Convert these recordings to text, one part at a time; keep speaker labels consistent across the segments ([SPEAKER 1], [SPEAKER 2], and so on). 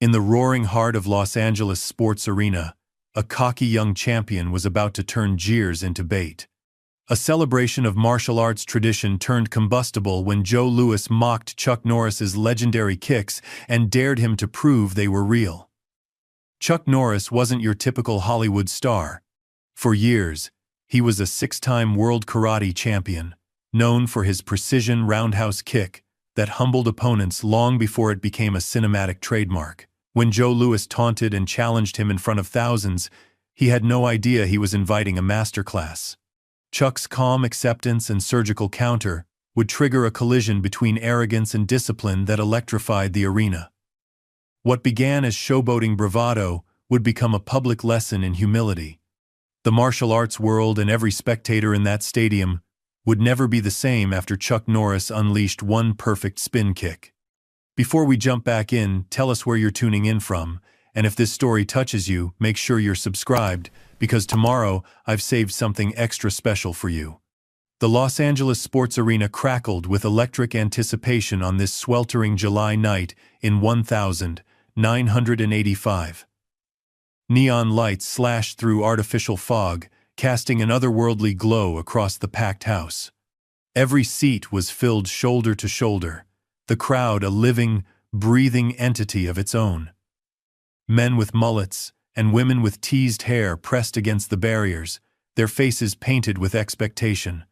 [SPEAKER 1] In the roaring heart of Los Angeles sports arena, a cocky young champion was about to turn jeers into bait. A celebration of martial arts tradition turned combustible when Joe Louis mocked Chuck Norris's legendary kicks and dared him to prove they were real. Chuck Norris wasn't your typical Hollywood star. For years, he was a six-time world karate champion, known for his precision roundhouse kick that humbled opponents long before it became a cinematic trademark. When Joe Louis taunted and challenged him in front of thousands, he had no idea he was inviting a masterclass. Chuck's calm acceptance and surgical counter would trigger a collision between arrogance and discipline that electrified the arena. What began as showboating bravado would become a public lesson in humility. The martial arts world and every spectator in that stadium would never be the same after Chuck Norris unleashed one perfect spin kick. Before we jump back in, tell us where you're tuning in from, and if this story touches you, make sure you're subscribed, because tomorrow I've saved something extra special for you. The Los Angeles sports arena crackled with electric anticipation on this sweltering July night in 1985. Neon lights slashed through artificial fog, casting an otherworldly glow across the packed house. Every seat was filled shoulder to shoulder, the crowd a living, breathing entity of its own. Men with mullets and women with teased hair pressed against the barriers, their faces painted with expectation.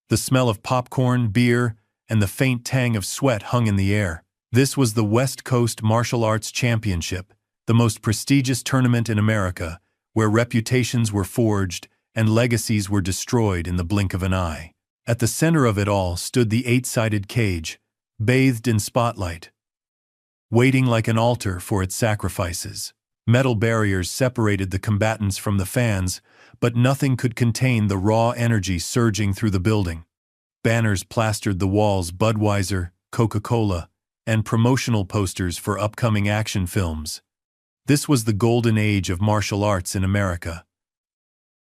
[SPEAKER 1] The smell of popcorn, beer, and the faint tang of sweat hung in the air. This was the West Coast Martial Arts Championship, the most prestigious tournament in America, where reputations were forged and legacies were destroyed in the blink of an eye. At the center of it all stood the eight-sided cage, bathed in spotlight, waiting like an altar for its sacrifices. Metal barriers separated the combatants from the fans, but nothing could contain the raw energy surging through the building. Banners plastered the walls, Budweiser, Coca-Cola, and promotional posters for upcoming action films. This was the golden age of martial arts in America,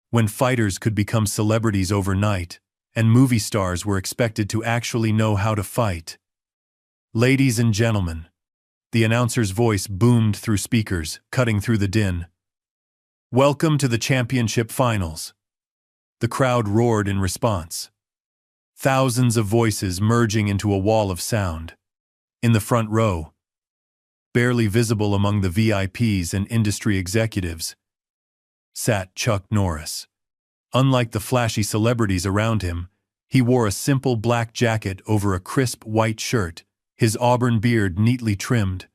[SPEAKER 1] when fighters could become celebrities overnight, and movie stars were expected to actually know how to fight. Ladies and gentlemen, the announcer's voice boomed through speakers, cutting through the din. Welcome to the championship finals. The crowd roared in response, thousands of voices merging into a wall of sound. In the front row, barely visible among the VIPs and industry executives, sat Chuck Norris. Unlike the flashy celebrities around him, he wore a simple black jacket over a crisp white shirt, his auburn beard neatly trimmed.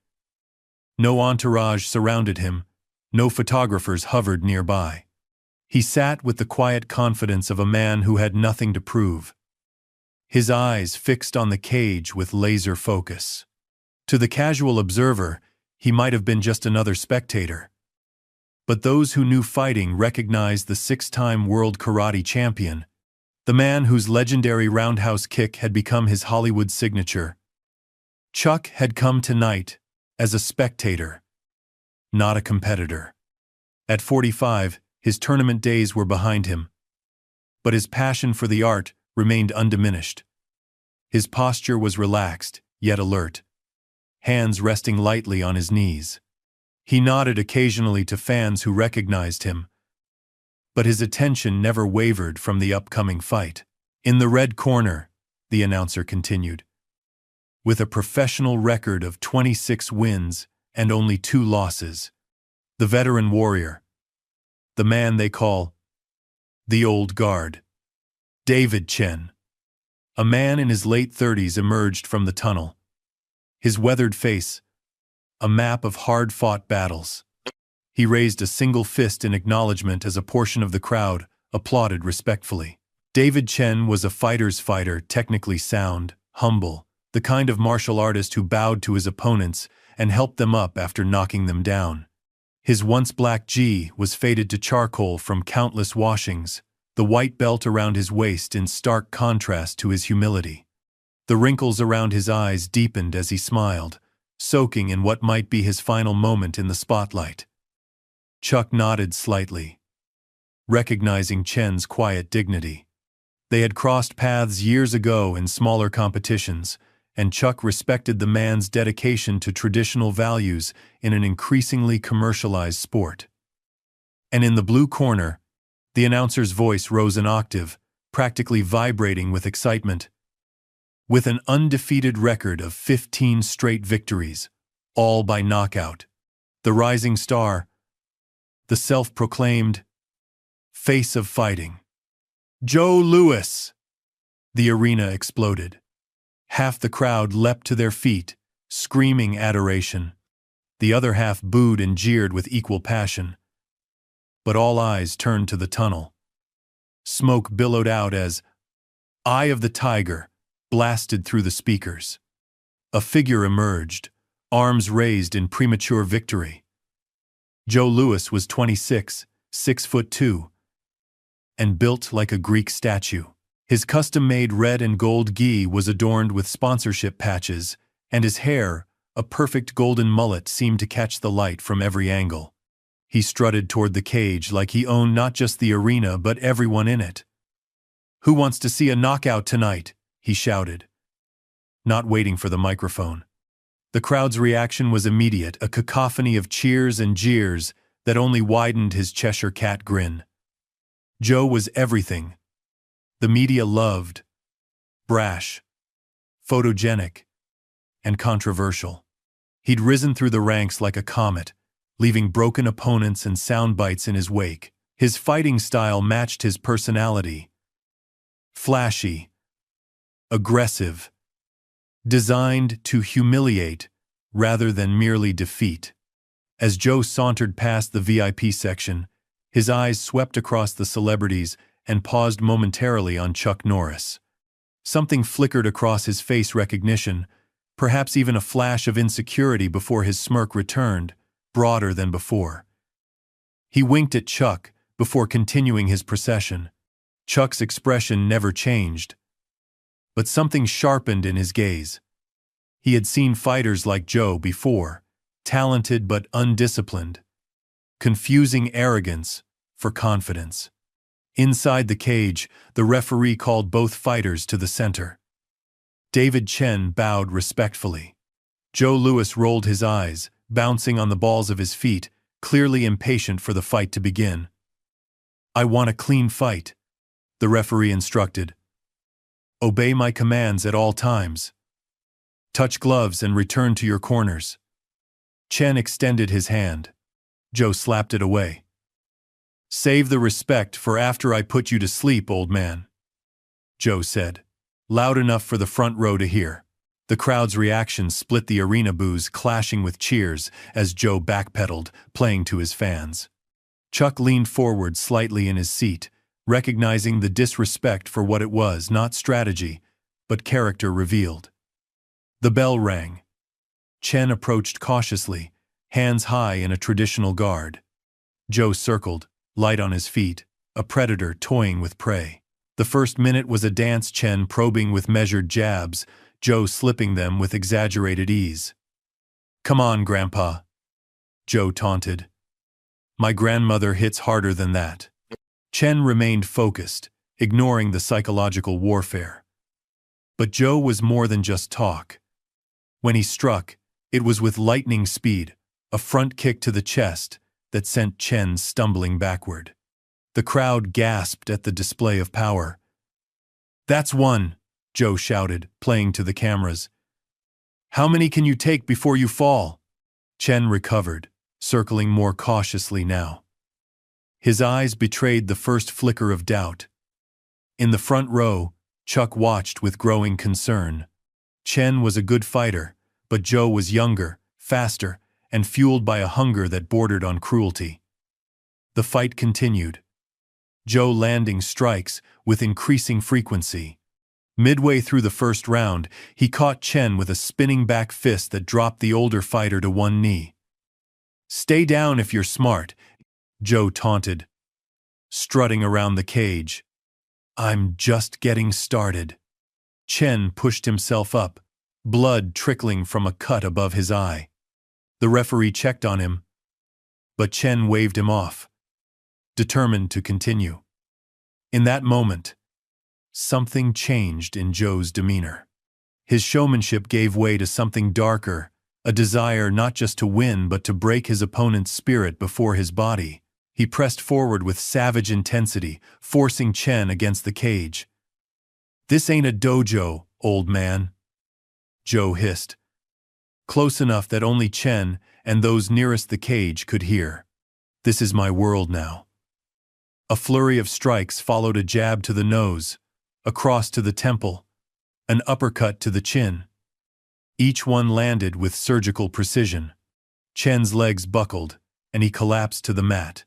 [SPEAKER 1] No entourage surrounded him, no photographers hovered nearby. He sat with the quiet confidence of a man who had nothing to prove, his eyes fixed on the cage with laser focus. To the casual observer, he might have been just another spectator. But those who knew fighting recognized the six-time world karate champion, the man whose legendary roundhouse kick had become his Hollywood signature. Chuck had come tonight as a spectator, not a competitor. At 45, his tournament days were behind him, but his passion for the art remained undiminished. His posture was relaxed, yet alert, hands resting lightly on his knees. He nodded occasionally to fans who recognized him, but his attention never wavered from the upcoming fight. In the red corner, the announcer continued, with a professional record of 26 wins and only 2 losses, the veteran warrior, the man they call the Old Guard, David Chen. A man in his late 30s emerged from the tunnel, his weathered face a map of hard-fought battles. He raised a single fist in acknowledgement as a portion of the crowd applauded respectfully. David Chen was a fighter's fighter, technically sound, humble, the kind of martial artist who bowed to his opponents and helped them up after knocking them down. His once black gi was faded to charcoal from countless washings, the white belt around his waist in stark contrast to his humility. The wrinkles around his eyes deepened as he smiled, soaking in what might be his final moment in the spotlight. Chuck nodded slightly, recognizing Chen's quiet dignity. They had crossed paths years ago in smaller competitions, and Chuck respected the man's dedication to traditional values in an increasingly commercialized sport. And in the blue corner, the announcer's voice rose an octave, practically vibrating with excitement. With an undefeated record of 15 straight victories, all by knockout, the rising star, the self-proclaimed face of fighting, Joe Louis! The arena exploded. Half the crowd leapt to their feet, screaming adoration. The other half booed and jeered with equal passion. But all eyes turned to the tunnel. Smoke billowed out as "Eye of the Tiger" blasted through the speakers. A figure emerged, arms raised in premature victory. Joe Louis was 26, 6'2", and built like a Greek statue. His custom-made red and gold gi was adorned with sponsorship patches, and his hair, a perfect golden mullet, seemed to catch the light from every angle. He strutted toward the cage like he owned not just the arena but everyone in it. "Who wants to see a knockout tonight?" he shouted, not waiting for the microphone. The crowd's reaction was immediate, a cacophony of cheers and jeers that only widened his Cheshire cat grin. Joe was everything the media loved: brash, photogenic, and controversial. He'd risen through the ranks like a comet, leaving broken opponents and sound bites in his wake. His fighting style matched his personality: flashy, aggressive, designed to humiliate rather than merely defeat. As Joe sauntered past the VIP section, his eyes swept across the celebrities and paused momentarily on Chuck Norris. Something flickered across his face recognition, perhaps even a flash of insecurity before his smirk returned, broader than before. He winked at Chuck before continuing his procession. Chuck's expression never changed, but something sharpened in his gaze. He had seen fighters like Joe before, talented but undisciplined, confusing arrogance for confidence. Inside the cage, the referee called both fighters to the center. David Chen bowed respectfully. Joe Louis rolled his eyes, bouncing on the balls of his feet, clearly impatient for the fight to begin. "I want a clean fight," the referee instructed. "Obey my commands at all times. Touch gloves and return to your corners." Chen extended his hand. Joe slapped it away. "Save the respect for after I put you to sleep, old man," Joe said, loud enough for the front row to hear. The crowd's reaction split the arena boos, clashing with cheers as Joe backpedaled, playing to his fans. Chuck leaned forward slightly in his seat, recognizing the disrespect for what it was: not strategy, but character revealed. The bell rang. Chen approached cautiously, hands high in a traditional guard. Joe circled, light on his feet, a predator toying with prey. The first minute was a dance, Chen probing with measured jabs, Joe slipping them with exaggerated ease. "Come on, Grandpa," Joe taunted. "My grandmother hits harder than that." Chen remained focused, ignoring the psychological warfare. But Joe was more than just talk. When he struck, it was with lightning speed, a front kick to the chest that sent Chen stumbling backward. The crowd gasped at the display of power. "That's one," Joe shouted, playing to the cameras. "How many can you take before you fall?" Chen recovered, circling more cautiously now. His eyes betrayed the first flicker of doubt. In the front row, Chuck watched with growing concern. Chen was a good fighter, but Joe was younger, faster, and fueled by a hunger that bordered on cruelty. The fight continued, Joe landing strikes with increasing frequency. Midway through the first round, he caught Chen with a spinning back fist that dropped the older fighter to one knee. "Stay down if you're smart," Joe taunted, strutting around the cage. "I'm just getting started." Chen pushed himself up, blood trickling from a cut above his eye. The referee checked on him, but Chen waved him off, determined to continue. In that moment, something changed in Joe's demeanor. His showmanship gave way to something darker, a desire not just to win but to break his opponent's spirit before his body. He pressed forward with savage intensity, forcing Chen against the cage. "This ain't a dojo, old man," Joe hissed, close enough that only Chen and those nearest the cage could hear. "This is my world now." A flurry of strikes followed a jab to the nose, a cross to the temple, an uppercut to the chin. Each one landed with surgical precision. Chen's legs buckled, and he collapsed to the mat.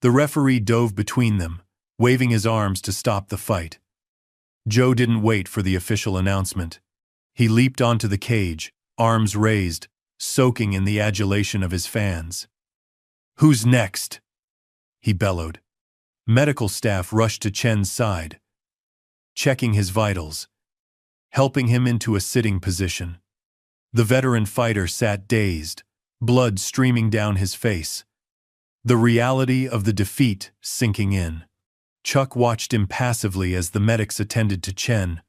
[SPEAKER 1] The referee dove between them, waving his arms to stop the fight. Joe didn't wait for the official announcement. He leaped onto the cage, arms raised, soaking in the adulation of his fans. "Who's next?" he bellowed. Medical staff rushed to Chen's side, checking his vitals, helping him into a sitting position. The veteran fighter sat dazed, blood streaming down his face, the reality of the defeat sinking in. Chuck watched impassively as the medics attended to Chen.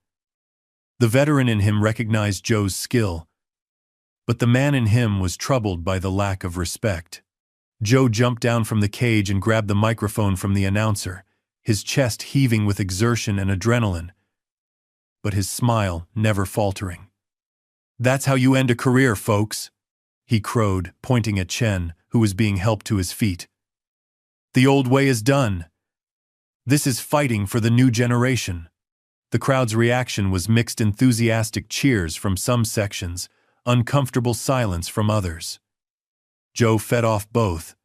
[SPEAKER 1] The veteran in him recognized Joe's skill, but the man in him was troubled by the lack of respect. Joe jumped down from the cage and grabbed the microphone from the announcer, his chest heaving with exertion and adrenaline, but his smile never faltering. "That's how you end a career, folks," he crowed, pointing at Chen, who was being helped to his feet. "The old way is done. This is fighting for the new generation." The crowd's reaction was mixed enthusiastic cheers from some sections, uncomfortable silence from others. Joe fed off both,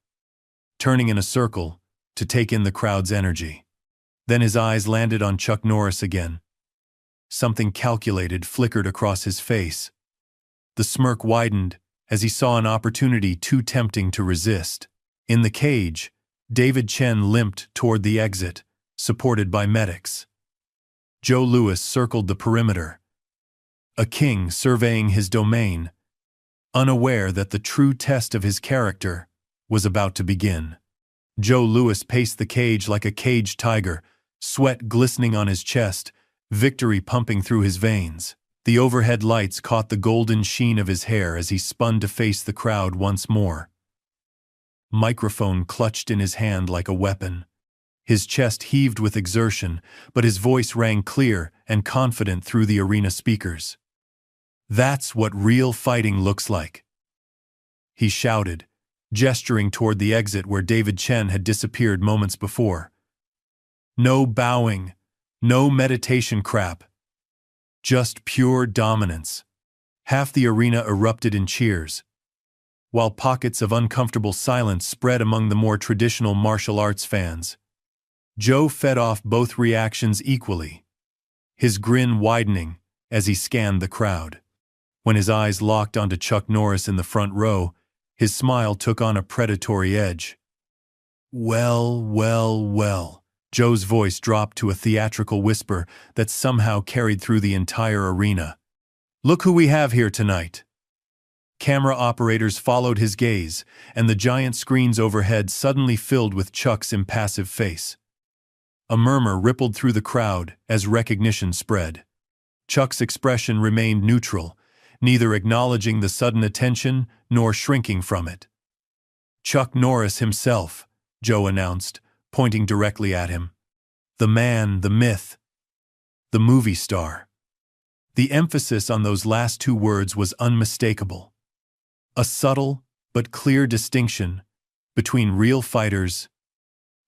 [SPEAKER 1] turning in a circle to take in the crowd's energy. Then his eyes landed on Chuck Norris again. Something calculated flickered across his face. The smirk widened as he saw an opportunity too tempting to resist. In the cage, David Chen limped toward the exit, supported by medics. Joe Louis circled the perimeter, a king surveying his domain, unaware that the true test of his character was about to begin. Joe Louis paced the cage like a caged tiger, sweat glistening on his chest, victory pumping through his veins. The overhead lights caught the golden sheen of his hair as he spun to face the crowd once more. Microphone clutched in his hand like a weapon. His chest heaved with exertion, but his voice rang clear and confident through the arena speakers. "That's what real fighting looks like," he shouted, gesturing toward the exit where David Chen had disappeared moments before. "No bowing, no meditation crap. Just pure dominance." Half the arena erupted in cheers, while pockets of uncomfortable silence spread among the more traditional martial arts fans. Joe fed off both reactions equally, his grin widening as he scanned the crowd. When his eyes locked onto Chuck Norris in the front row, his smile took on a predatory edge. "Well, well, well." Joe's voice dropped to a theatrical whisper that somehow carried through the entire arena. "Look who we have here tonight." Camera operators followed his gaze, and the giant screens overhead suddenly filled with Chuck's impassive face. A murmur rippled through the crowd as recognition spread. Chuck's expression remained neutral, neither acknowledging the sudden attention nor shrinking from it. "Chuck Norris himself," Joe announced, pointing directly at him. "The man, the myth, the movie star." The emphasis on those last two words was unmistakable. A subtle but clear distinction between real fighters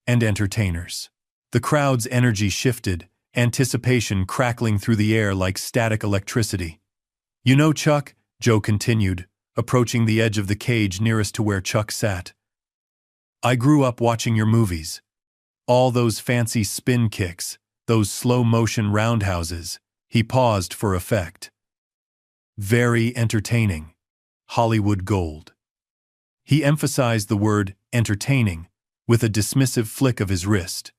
[SPEAKER 1] and entertainers. The crowd's energy shifted, anticipation crackling through the air like static electricity. "You know, Chuck," Joe continued, approaching the edge of the cage nearest to where Chuck sat, "I grew up watching your movies. All those fancy spin kicks, those slow-motion roundhouses." He paused for effect. "Very entertaining. Hollywood gold." He emphasized the word entertaining with a dismissive flick of his wrist.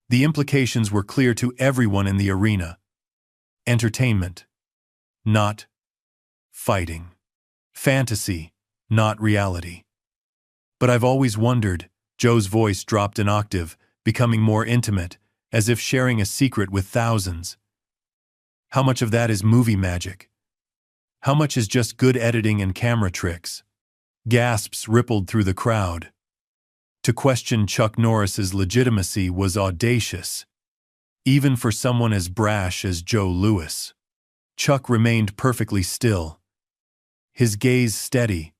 [SPEAKER 1] The implications were clear to everyone in the arena. Entertainment, not fighting. Fantasy, not reality. "But I've always wondered," Joe's voice dropped an octave, becoming more intimate, as if sharing a secret with thousands. How much of that is movie magic? How much is just good editing and camera tricks? Gasps rippled through the crowd. To question Chuck Norris's legitimacy was audacious, even for someone as brash as Joe Louis. Chuck remained perfectly still, his gaze steady,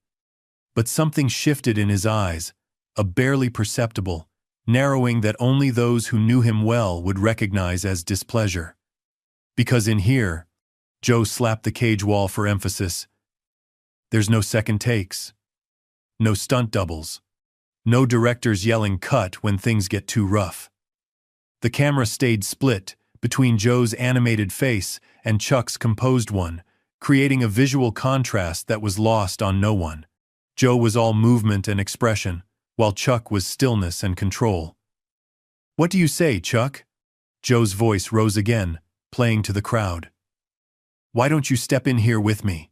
[SPEAKER 1] but something shifted in his eyes, a barely perceptible narrowing that only those who knew him well would recognize as displeasure. Because in here, Joe slapped the cage wall for emphasis, there's no second takes, no stunt doubles, no directors yelling cut when things get too rough. The camera stayed split between Joe's animated face and Chuck's composed one, creating a visual contrast that was lost on no one. Joe was all movement and expression, while Chuck was stillness and control. "What do you say, Chuck?" Joe's voice rose again, playing to the crowd. "Why don't you step in here with me?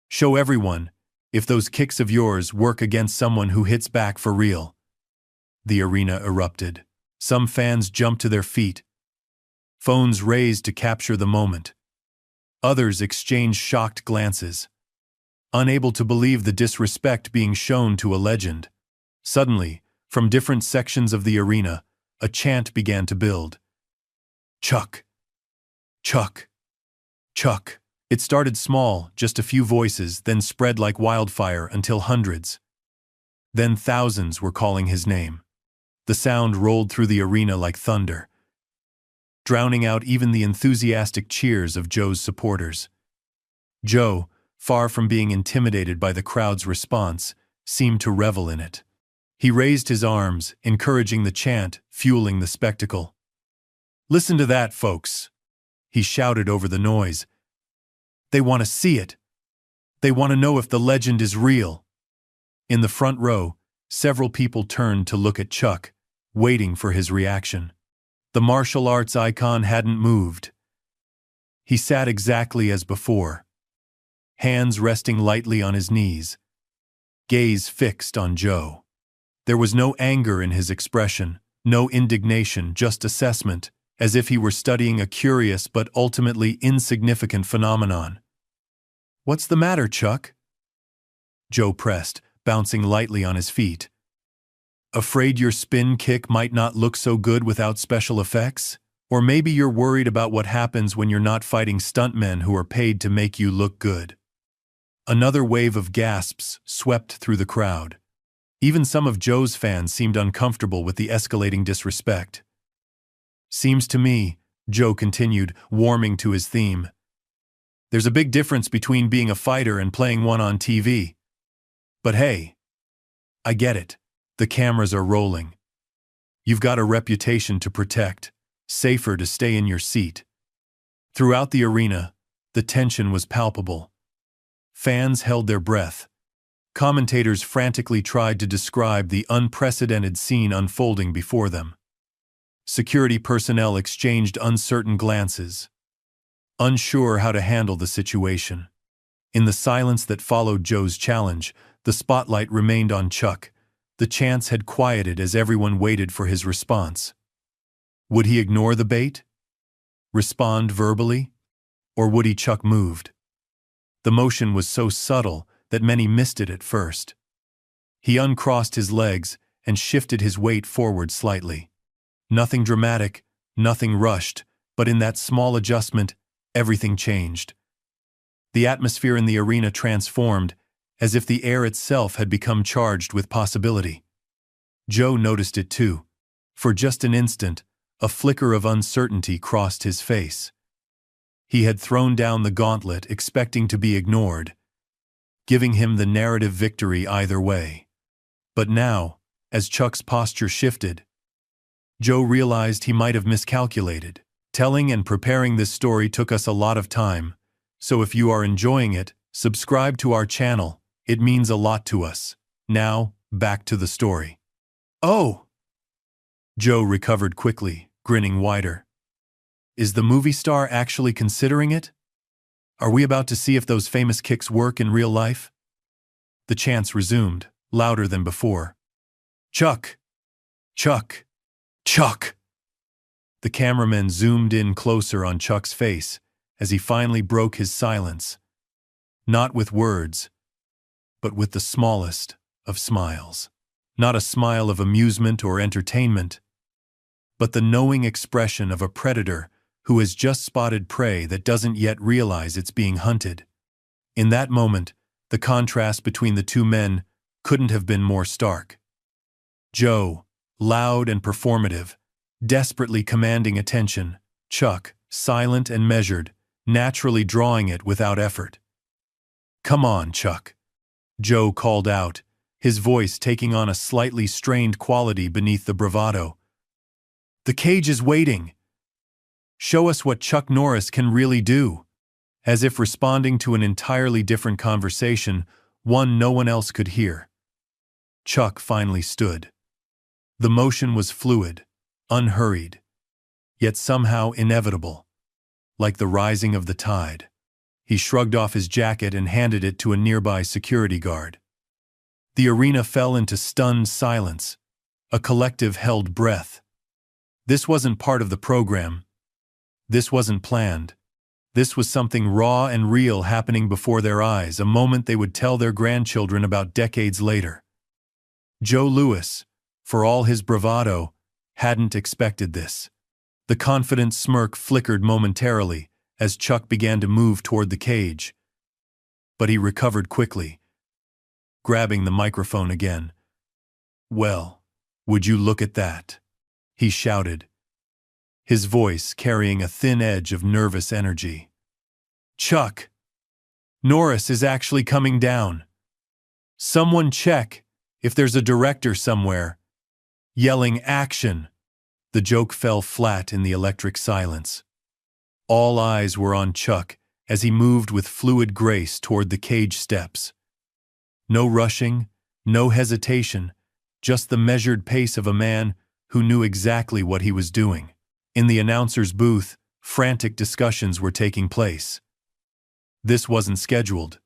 [SPEAKER 1] Show everyone if those kicks of yours work against someone who hits back for real." The arena erupted. Some fans jumped to their feet, phones raised to capture the moment. Others exchanged shocked glances, unable to believe the disrespect being shown to a legend. Suddenly, from different sections of the arena, a chant began to build. "Chuck! Chuck! Chuck!" It started small, just a few voices, then spread like wildfire until hundreds. Then thousands were calling his name. The sound rolled through the arena like thunder, drowning out even the enthusiastic cheers of Joe's supporters. Joe, far from being intimidated by the crowd's response, seemed to revel in it. He raised his arms, encouraging the chant, fueling the spectacle. "Listen to that, folks," he shouted over the noise. "They want to see it. They want to know if the legend is real." In the front row, several people turned to look at Chuck, waiting for his reaction. The martial arts icon hadn't moved. He sat exactly as before, hands resting lightly on his knees, gaze fixed on Joe. There was no anger in his expression, no indignation, just assessment, as if he were studying a curious but ultimately insignificant phenomenon. "What's the matter, Chuck?" Joe pressed, bouncing lightly on his feet. "Afraid your spin kick might not look so good without special effects? Or maybe you're worried about what happens when you're not fighting stuntmen who are paid to make you look good." Another wave of gasps swept through the crowd. Even some of Joe's fans seemed uncomfortable with the escalating disrespect. "Seems to me," Joe continued, warming to his theme, "there's a big difference between being a fighter and playing one on TV. But hey, I get it. The cameras are rolling. You've got a reputation to protect. Safer to stay in your seat." Throughout the arena, the tension was palpable. Fans held their breath. Commentators frantically tried to describe the unprecedented scene unfolding before them. Security personnel exchanged uncertain glances, unsure how to handle the situation. In the silence that followed Joe's challenge, the spotlight remained on Chuck. The chants had quieted as everyone waited for his response. Would he ignore the bait? Respond verbally? Or would he Chuck moved? The motion was so subtle that many missed it at first. He uncrossed his legs and shifted his weight forward slightly. Nothing dramatic, nothing rushed, but in that small adjustment, everything changed. The atmosphere in the arena transformed, as if the air itself had become charged with possibility. Joe noticed it too. For just an instant, a flicker of uncertainty crossed his face. He had thrown down the gauntlet expecting to be ignored, giving him the narrative victory either way. But now, as Chuck's posture shifted, Joe realized he might have miscalculated. Telling and preparing this story took us a lot of time, so if you are enjoying it, subscribe to our channel. It means a lot to us. Now, back to the story. "Oh!" Joe recovered quickly, grinning wider. "Is the movie star actually considering it? Are we about to see if those famous kicks work in real life?" The chants resumed, louder than before. "Chuck! Chuck! Chuck!" The cameramen zoomed in closer on Chuck's face, as he finally broke his silence, not with words, but with the smallest of smiles. Not a smile of amusement or entertainment, but the knowing expression of a predator who has just spotted prey that doesn't yet realize it's being hunted. In that moment, the contrast between the two men couldn't have been more stark. Joe, loud and performative, desperately commanding attention; Chuck, silent and measured, naturally drawing it without effort. "Come on, Chuck," Joe called out, his voice taking on a slightly strained quality beneath the bravado. "The cage is waiting. Show us what Chuck Norris can really do." As if responding to an entirely different conversation, one no one else could hear. Chuck finally stood. The motion was fluid, unhurried, yet somehow inevitable, like the rising of the tide. He shrugged off his jacket and handed it to a nearby security guard. The arena fell into stunned silence, a collective held breath. This wasn't part of the program. This wasn't planned. This was something raw and real happening before their eyes, a moment they would tell their grandchildren about decades later. Joe Louis, for all his bravado, hadn't expected this. The confident smirk flickered momentarily as Chuck began to move toward the cage. But he recovered quickly, grabbing the microphone again. "Well, would you look at that?" he shouted, his voice carrying a thin edge of nervous energy. "Chuck Norris is actually coming down. Someone check if there's a director somewhere." Yelling "Action!" the joke fell flat in the electric silence. All eyes were on Chuck as he moved with fluid grace toward the cage steps. No rushing, no hesitation, just the measured pace of a man who knew exactly what he was doing. In the announcer's booth, frantic discussions were taking place. This wasn't scheduled.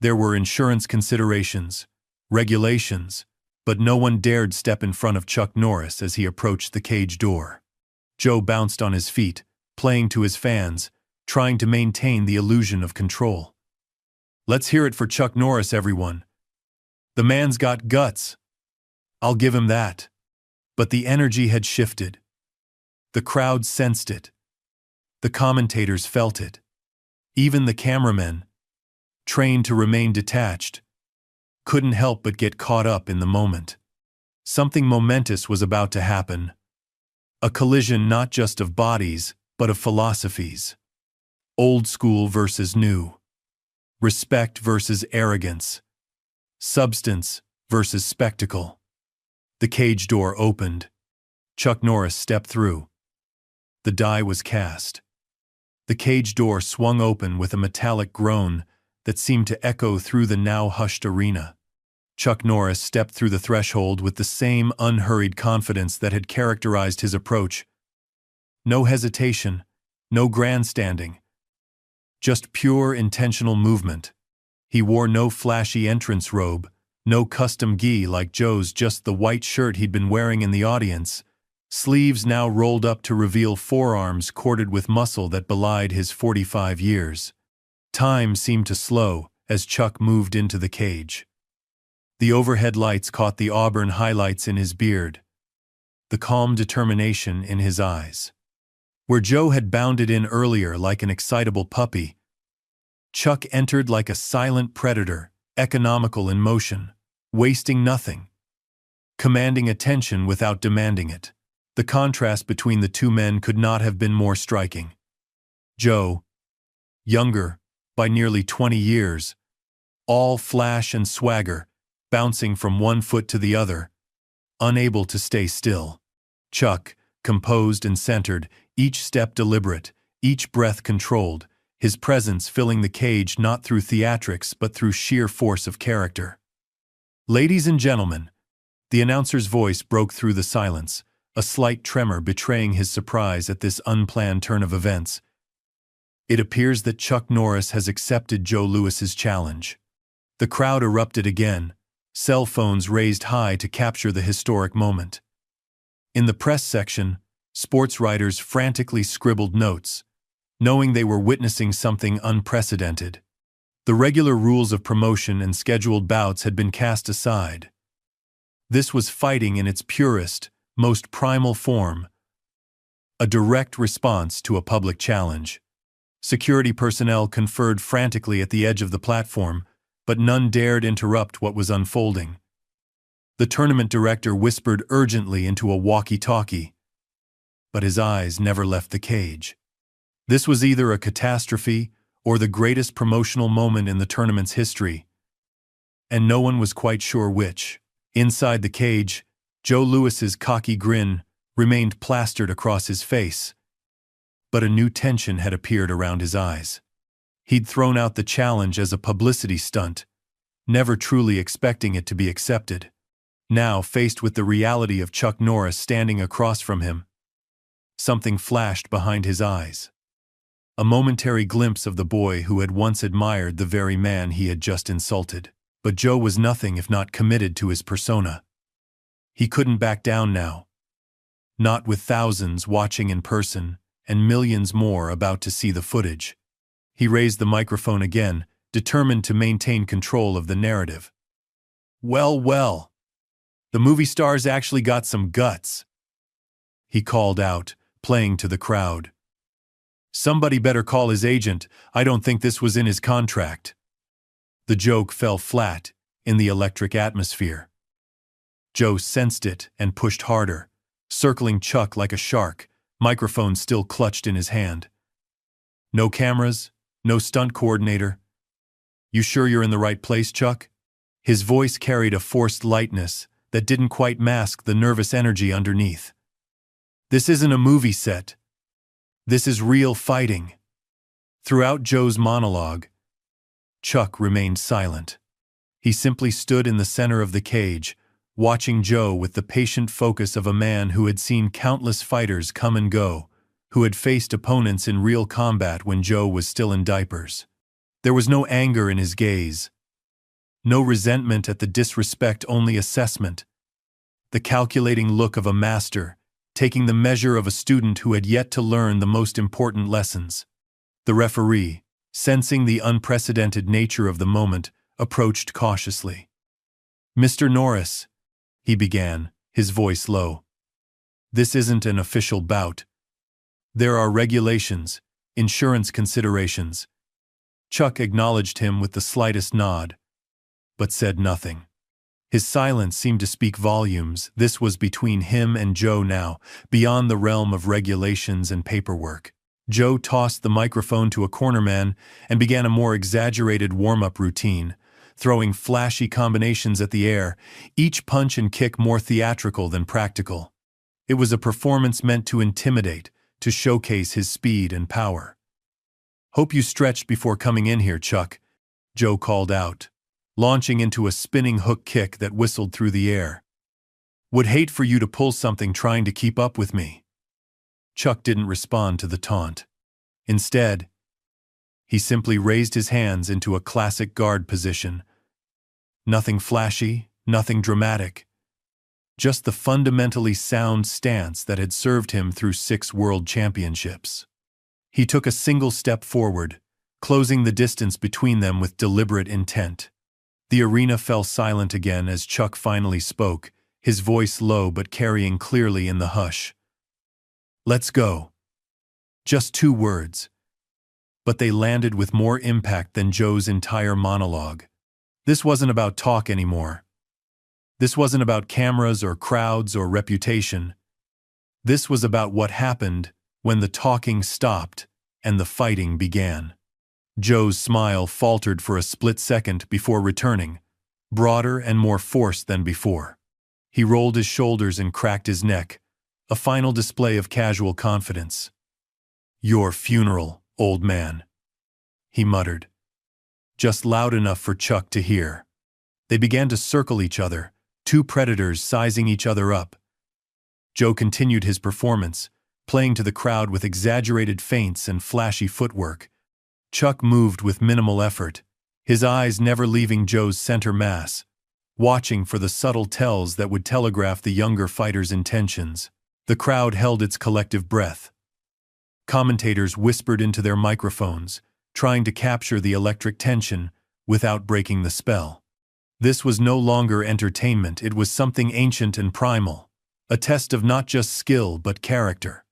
[SPEAKER 1] There were insurance considerations, regulations, but no one dared step in front of Chuck Norris as he approached the cage door. Joe bounced on his feet, playing to his fans, trying to maintain the illusion of control. "Let's hear it for Chuck Norris, everyone. The man's got guts. I'll give him that." But the energy had shifted. The crowd sensed it. The commentators felt it. Even the cameramen, trained to remain detached, couldn't help but get caught up in the moment. Something momentous was about to happen. A collision not just of bodies, but of philosophies. Old school versus new. Respect versus arrogance. Substance versus spectacle. The cage door opened. Chuck Norris stepped through. The die was cast. The cage door swung open with a metallic groan that seemed to echo through the now hushed arena. Chuck Norris stepped through the threshold with the same unhurried confidence that had characterized his approach. No hesitation, no grandstanding, just pure intentional movement. He wore no flashy entrance robe, no custom gi like Joe's, just the white shirt he'd been wearing in the audience, sleeves now rolled up to reveal forearms corded with muscle that belied his 45 years. Time seemed to slow as Chuck moved into the cage. The overhead lights caught the auburn highlights in his beard, the calm determination in his eyes. Where Joe had bounded in earlier like an excitable puppy, Chuck entered like a silent predator, economical in motion, wasting nothing, commanding attention without demanding it. The contrast between the two men could not have been more striking. Joe, younger by nearly 20 years, all flash and swagger, bouncing from one foot to the other, unable to stay still. Chuck, composed and centered, each step deliberate, each breath controlled, his presence filling the cage not through theatrics but through sheer force of character. "Ladies and gentlemen," the announcer's voice broke through the silence, a slight tremor betraying his surprise at this unplanned turn of events. "It appears that Chuck Norris has accepted Joe Louis's challenge." The crowd erupted again, cell phones raised high to capture the historic moment. In the press section, sports writers frantically scribbled notes, knowing they were witnessing something unprecedented. The regular rules of promotion and scheduled bouts had been cast aside. This was fighting in its purest, most primal form, a direct response to a public challenge. Security personnel conferred frantically at the edge of the platform, but none dared interrupt what was unfolding. The tournament director whispered urgently into a walkie-talkie, but his eyes never left the cage. This was either a catastrophe or the greatest promotional moment in the tournament's history, and no one was quite sure which. Inside the cage, Joe Louis's cocky grin remained plastered across his face, but a new tension had appeared around his eyes. He'd thrown out the challenge as a publicity stunt, never truly expecting it to be accepted. Now, faced with the reality of Chuck Norris standing across from him, something flashed behind his eyes. A momentary glimpse of the boy who had once admired the very man he had just insulted. But Joe was nothing if not committed to his persona. He couldn't back down now. Not with thousands watching in person and millions more about to see the footage. He raised the microphone again, determined to maintain control of the narrative. "Well, well. The movie stars actually got some guts," he called out, playing to the crowd. "Somebody better call his agent. I don't think this was in his contract." The joke fell flat in the electric atmosphere. Joe sensed it and pushed harder, circling Chuck like a shark, microphone still clutched in his hand. "No cameras? No stunt coordinator? You sure you're in the right place, Chuck?" His voice carried a forced lightness that didn't quite mask the nervous energy underneath. "This isn't a movie set. This is real fighting." Throughout Joe's monologue, Chuck remained silent. He simply stood in the center of the cage, watching Joe with the patient focus of a man who had seen countless fighters come and go, who had faced opponents in real combat when Joe was still in diapers. There was no anger in his gaze, no resentment at the disrespect, only assessment. The calculating look of a master, taking the measure of a student who had yet to learn the most important lessons. The referee, sensing the unprecedented nature of the moment, approached cautiously. "Mr. Norris," he began, his voice low. "This isn't an official bout. There are regulations, insurance considerations." Chuck acknowledged him with the slightest nod, but said nothing. His silence seemed to speak volumes. This was between him and Joe now, beyond the realm of regulations and paperwork. Joe tossed the microphone to a cornerman and began a more exaggerated warm-up routine, throwing flashy combinations at the air, each punch and kick more theatrical than practical. It was a performance meant to intimidate, to showcase his speed and power. "Hope you stretched before coming in here, Chuck," Joe called out, launching into a spinning hook kick that whistled through the air. "Would hate for you to pull something trying to keep up with me." Chuck didn't respond to the taunt. Instead, he simply raised his hands into a classic guard position. Nothing flashy, nothing dramatic. Just the fundamentally sound stance that had served him through 6 world championships. He took a single step forward, closing the distance between them with deliberate intent. The arena fell silent again as Chuck finally spoke, his voice low but carrying clearly in the hush. "Let's go." Just 2 words, but they landed with more impact than Joe's entire monologue. This wasn't about talk anymore. This wasn't about cameras or crowds or reputation. This was about what happened when the talking stopped and the fighting began. Joe's smile faltered for a split second before returning, broader and more forced than before. He rolled his shoulders and cracked his neck, a final display of casual confidence. "Your funeral, old man," he muttered, just loud enough for Chuck to hear. They began to circle each other, 2 predators sizing each other up. Joe continued his performance, playing to the crowd with exaggerated feints and flashy footwork. Chuck moved with minimal effort, his eyes never leaving Joe's center mass, watching for the subtle tells that would telegraph the younger fighter's intentions. The crowd held its collective breath. Commentators whispered into their microphones, trying to capture the electric tension without breaking the spell. This was no longer entertainment, it was something ancient and primal, a test of not just skill but character.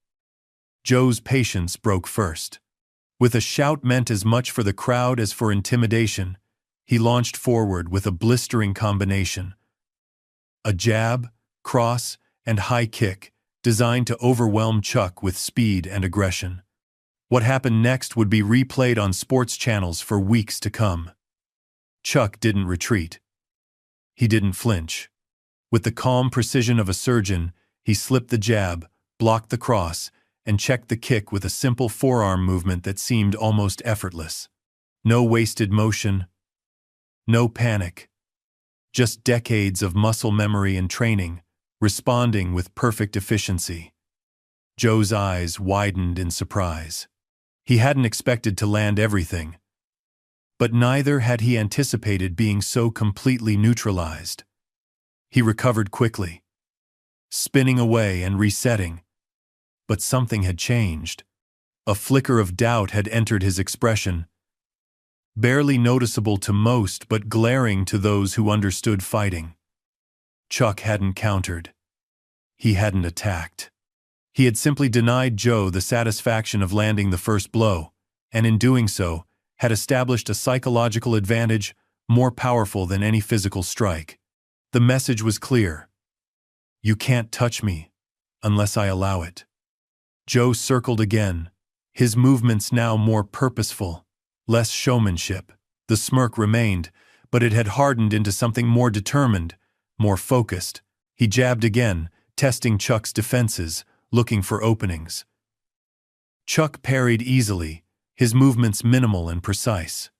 [SPEAKER 1] Joe's patience broke first. With a shout meant as much for the crowd as for intimidation, he launched forward with a blistering combination. A jab, cross, and high kick, designed to overwhelm Chuck with speed and aggression. What happened next would be replayed on sports channels for weeks to come. Chuck didn't retreat. He didn't flinch. With the calm precision of a surgeon, he slipped the jab, blocked the cross, and checked the kick with a simple forearm movement that seemed almost effortless. No wasted motion, no panic. Just decades of muscle memory and training, responding with perfect efficiency. Joe's eyes widened in surprise. He hadn't expected to land everything. But neither had he anticipated being so completely neutralized. He recovered quickly, spinning away and resetting. But something had changed. A flicker of doubt had entered his expression, barely noticeable to most but glaring to those who understood fighting. Chuck hadn't countered. He hadn't attacked. He had simply denied Joe the satisfaction of landing the first blow, and in doing so, had established a psychological advantage more powerful than any physical strike. The message was clear. You can't touch me unless I allow it. Joe circled again, his movements now more purposeful, less showmanship. The smirk remained, but it had hardened into something more determined, more focused. He jabbed again, testing Chuck's defenses, looking for openings. Chuck parried easily, his movements minimal and precise.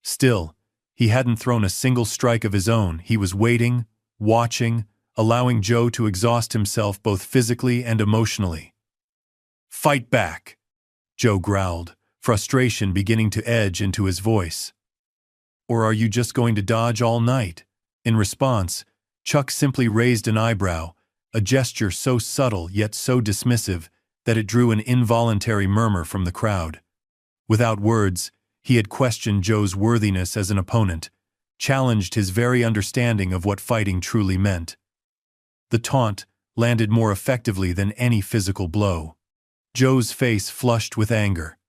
[SPEAKER 1] Still, he hadn't thrown a single strike of his own. He was waiting, watching, allowing Joe to exhaust himself both physically and emotionally. "Fight back," Joe growled, frustration beginning to edge into his voice. "Or are you just going to dodge all night?" In response, Chuck simply raised an eyebrow, a gesture so subtle yet so dismissive that it drew an involuntary murmur from the crowd. Without words, he had questioned Joe's worthiness as an opponent, challenged his very understanding of what fighting truly meant. The taunt landed more effectively than any physical blow. Joe's face flushed with anger,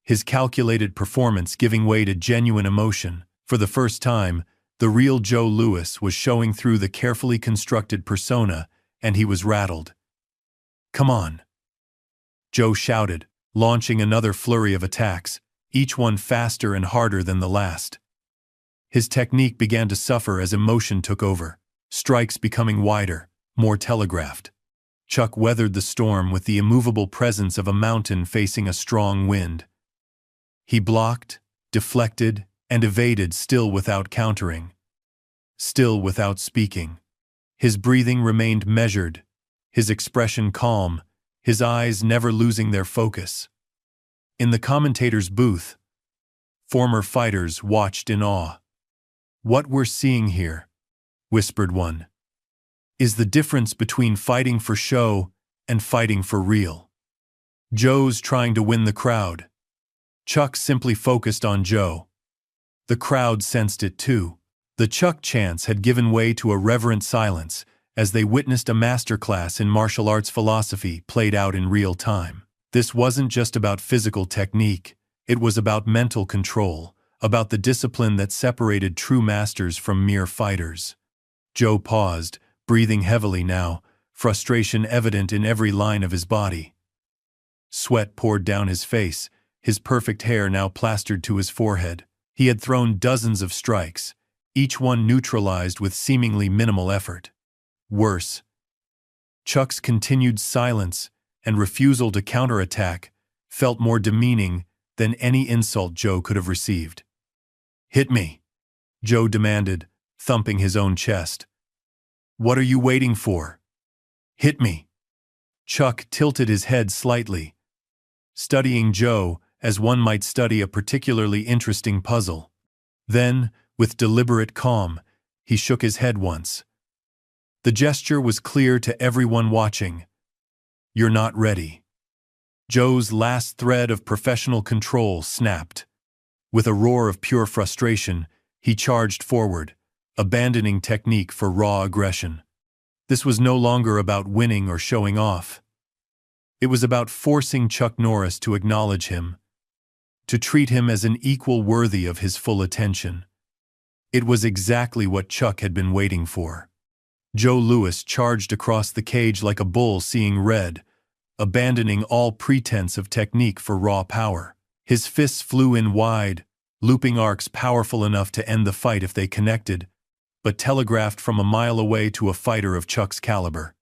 [SPEAKER 1] his calculated performance giving way to genuine emotion. For the first time, the real Joe Louis was showing through the carefully constructed persona, and he was rattled. "Come on," Joe shouted, launching another flurry of attacks, each one faster and harder than the last. His technique began to suffer as emotion took over, strikes becoming wider, more telegraphed. Chuck weathered the storm with the immovable presence of a mountain facing a strong wind. He blocked, deflected, and evaded, still without countering, still without speaking. His breathing remained measured, his expression calm, his eyes never losing their focus. In the commentator's booth, former fighters watched in awe. "What we're seeing here," whispered one, "is the difference between fighting for show and fighting for real." Joe's trying to win the crowd. Chuck simply focused on Joe. The crowd sensed it too. The Chuck chants had given way to a reverent silence as they witnessed a masterclass in martial arts philosophy played out in real time. This wasn't just about physical technique, it was about mental control, about the discipline that separated true masters from mere fighters. Joe paused, breathing heavily now, frustration evident in every line of his body. Sweat poured down his face, his perfect hair now plastered to his forehead. He had thrown dozens of strikes, each one neutralized with seemingly minimal effort. Worse, Chuck's continued silence and refusal to counterattack felt more demeaning than any insult Joe could have received. "Hit me," Joe demanded, thumping his own chest. "What are you waiting for? Hit me." Chuck tilted his head slightly, studying Joe as one might study a particularly interesting puzzle. Then, with deliberate calm, he shook his head once. The gesture was clear to everyone watching. "You're not ready." Joe's last thread of professional control snapped. With a roar of pure frustration, he charged forward, abandoning technique for raw aggression. This was no longer about winning or showing off. It was about forcing Chuck Norris to acknowledge him, to treat him as an equal worthy of his full attention. It was exactly what Chuck had been waiting for. Joe Louis charged across the cage like a bull seeing red, abandoning all pretense of technique for raw power. His fists flew in wide, looping arcs powerful enough to end the fight if they connected, but telegraphed from a mile away to a fighter of Chuck's caliber.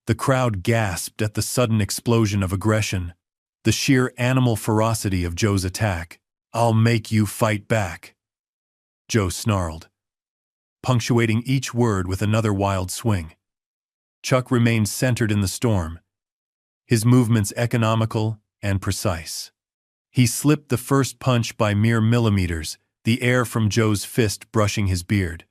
[SPEAKER 1] The crowd gasped at the sudden explosion of aggression, the sheer animal ferocity of Joe's attack. "I'll make you fight back," Joe snarled, punctuating each word with another wild swing. Chuck remained centered in the storm, his movements economical and precise. He slipped the first punch by mere millimeters, the air from Joe's fist brushing his beard.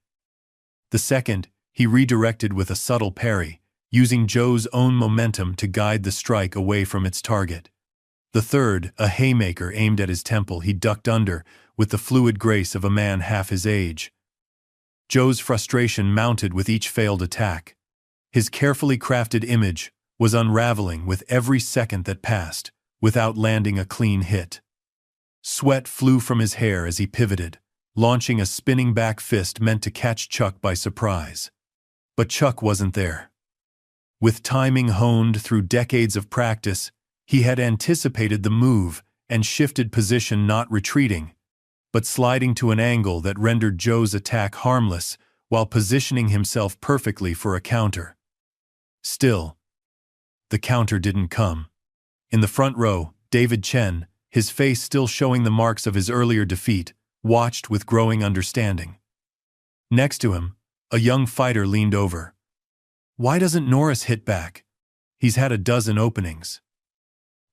[SPEAKER 1] The second, he redirected with a subtle parry, using Joe's own momentum to guide the strike away from its target. The third, a haymaker aimed at his temple, he ducked under with the fluid grace of a man half his age. Joe's frustration mounted with each failed attack. His carefully crafted image was unraveling with every second that passed, without landing a clean hit. Sweat flew from his hair as he pivoted, launching a spinning back fist meant to catch Chuck by surprise. But Chuck wasn't there. With timing honed through decades of practice, he had anticipated the move and shifted position, not retreating, but sliding to an angle that rendered Joe's attack harmless while positioning himself perfectly for a counter. Still, the counter didn't come. In the front row, David Chen, his face still showing the marks of his earlier defeat, watched with growing understanding. Next to him, a young fighter leaned over. "Why doesn't Norris hit back? He's had a dozen openings."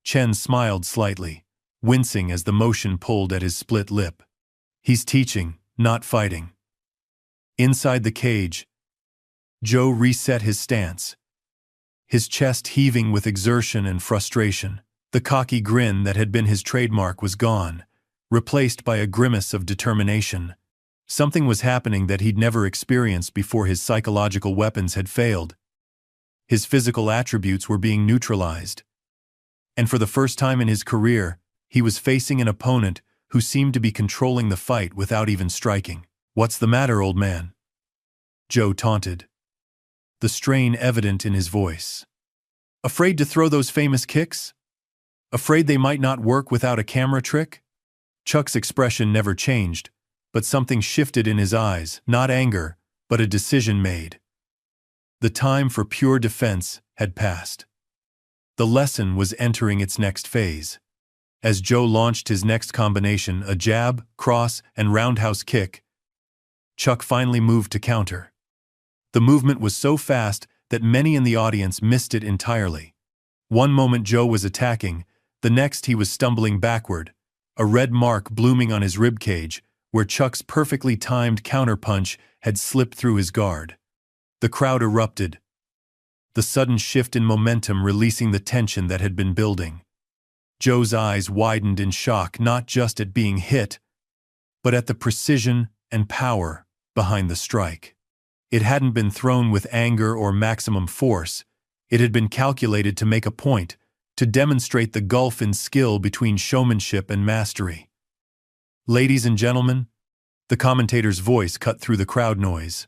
[SPEAKER 1] Chen smiled slightly, wincing as the motion pulled at his split lip. "He's teaching, not fighting." Inside the cage, Joe reset his stance, his chest heaving with exertion and frustration. The cocky grin that had been his trademark was gone, replaced by a grimace of determination. Something was happening that he'd never experienced before. His psychological weapons had failed. His physical attributes were being neutralized. And for the first time in his career, he was facing an opponent who seemed to be controlling the fight without even striking. "What's the matter, old man?" Joe taunted, the strain evident in his voice. "Afraid to throw those famous kicks? Afraid they might not work without a camera trick?" Chuck's expression never changed, but something shifted in his eyes, not anger, but a decision made. The time for pure defense had passed. The lesson was entering its next phase. As Joe launched his next combination, a jab, cross, and roundhouse kick, Chuck finally moved to counter. The movement was so fast that many in the audience missed it entirely. One moment Joe was attacking, the next he was stumbling backward, a red mark blooming on his ribcage, where Chuck's perfectly timed counterpunch had slipped through his guard. The crowd erupted, the sudden shift in momentum releasing the tension that had been building. Joe's eyes widened in shock, not just at being hit, but at the precision and power behind the strike. It hadn't been thrown with anger or maximum force. It had been calculated to make a point, to demonstrate the gulf in skill between showmanship and mastery. "Ladies and gentlemen," the commentator's voice cut through the crowd noise,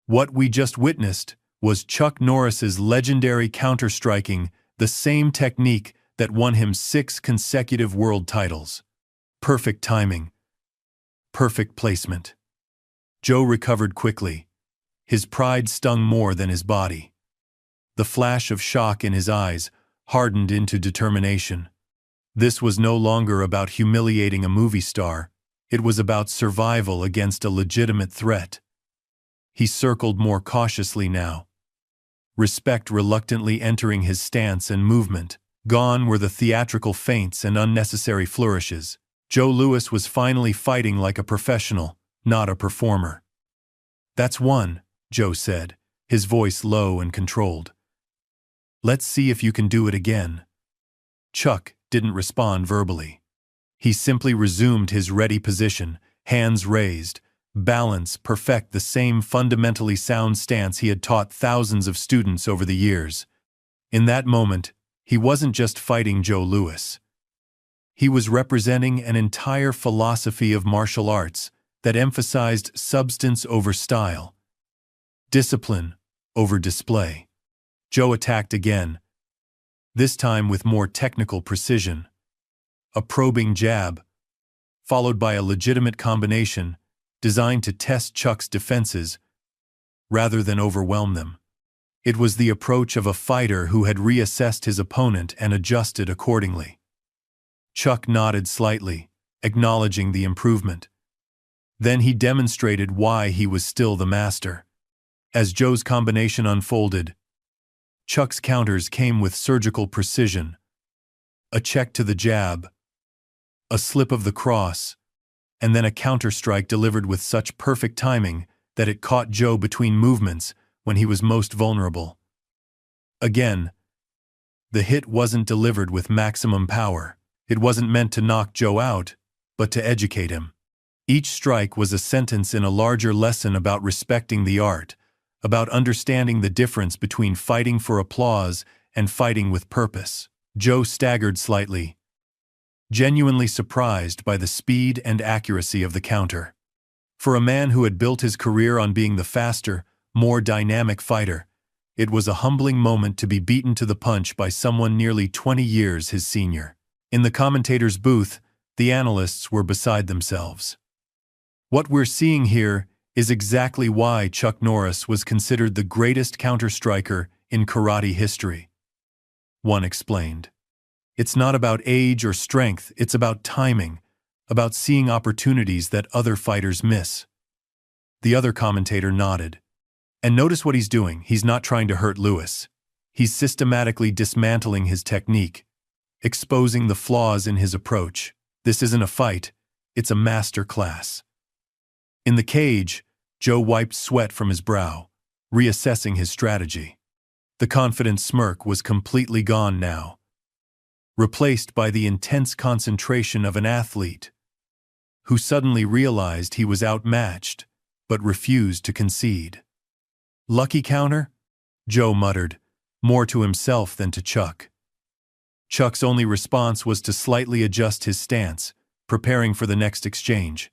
[SPEAKER 1] "what we just witnessed was Chuck Norris's legendary counter-striking, the same technique that won him 6 consecutive world titles. Perfect timing. Perfect placement." Joe recovered quickly. His pride stung more than his body. The flash of shock in his eyes hardened into determination. This was no longer about humiliating a movie star. It was about survival against a legitimate threat. He circled more cautiously now, respect reluctantly entering his stance and movement. Gone were the theatrical feints and unnecessary flourishes. Joe Louis was finally fighting like a professional, not a performer. "That's one," Joe said, his voice low and controlled. "Let's see if you can do it again." Chuck didn't respond verbally. He simply resumed his ready position, hands raised, balance perfect, the same fundamentally sound stance he had taught thousands of students over the years. In that moment, he wasn't just fighting Joe Louis. He was representing an entire philosophy of martial arts that emphasized substance over style, discipline over display. Joe attacked again, this time with more technical precision. A probing jab, followed by a legitimate combination designed to test Chuck's defenses rather than overwhelm them. It was the approach of a fighter who had reassessed his opponent and adjusted accordingly. Chuck nodded slightly, acknowledging the improvement. Then he demonstrated why he was still the master. As Joe's combination unfolded, Chuck's counters came with surgical precision. A check to the jab, a slip of the cross, and then a counter-strike delivered with such perfect timing that it caught Joe between movements when he was most vulnerable. Again, the hit wasn't delivered with maximum power. It wasn't meant to knock Joe out, but to educate him. Each strike was a sentence in a larger lesson about respecting the art, about understanding the difference between fighting for applause and fighting with purpose. Joe staggered slightly, genuinely surprised by the speed and accuracy of the counter. For a man who had built his career on being the faster, more dynamic fighter, it was a humbling moment to be beaten to the punch by someone nearly 20 years his senior. In the commentator's booth, the analysts were beside themselves. What we're seeing here is exactly why Chuck Norris was considered the greatest counter-striker in karate history. One explained. It's not about age or strength, it's about timing, about seeing opportunities that other fighters miss. The other commentator nodded. And notice what he's doing. He's not trying to hurt Louis. He's systematically dismantling his technique, exposing the flaws in his approach. This isn't a fight, it's a master class. In the cage, Joe wiped sweat from his brow, reassessing his strategy. The confident smirk was completely gone now, replaced by the intense concentration of an athlete who suddenly realized he was outmatched, but refused to concede. Lucky counter? Joe muttered, more to himself than to Chuck. Chuck's only response was to slightly adjust his stance, preparing for the next exchange.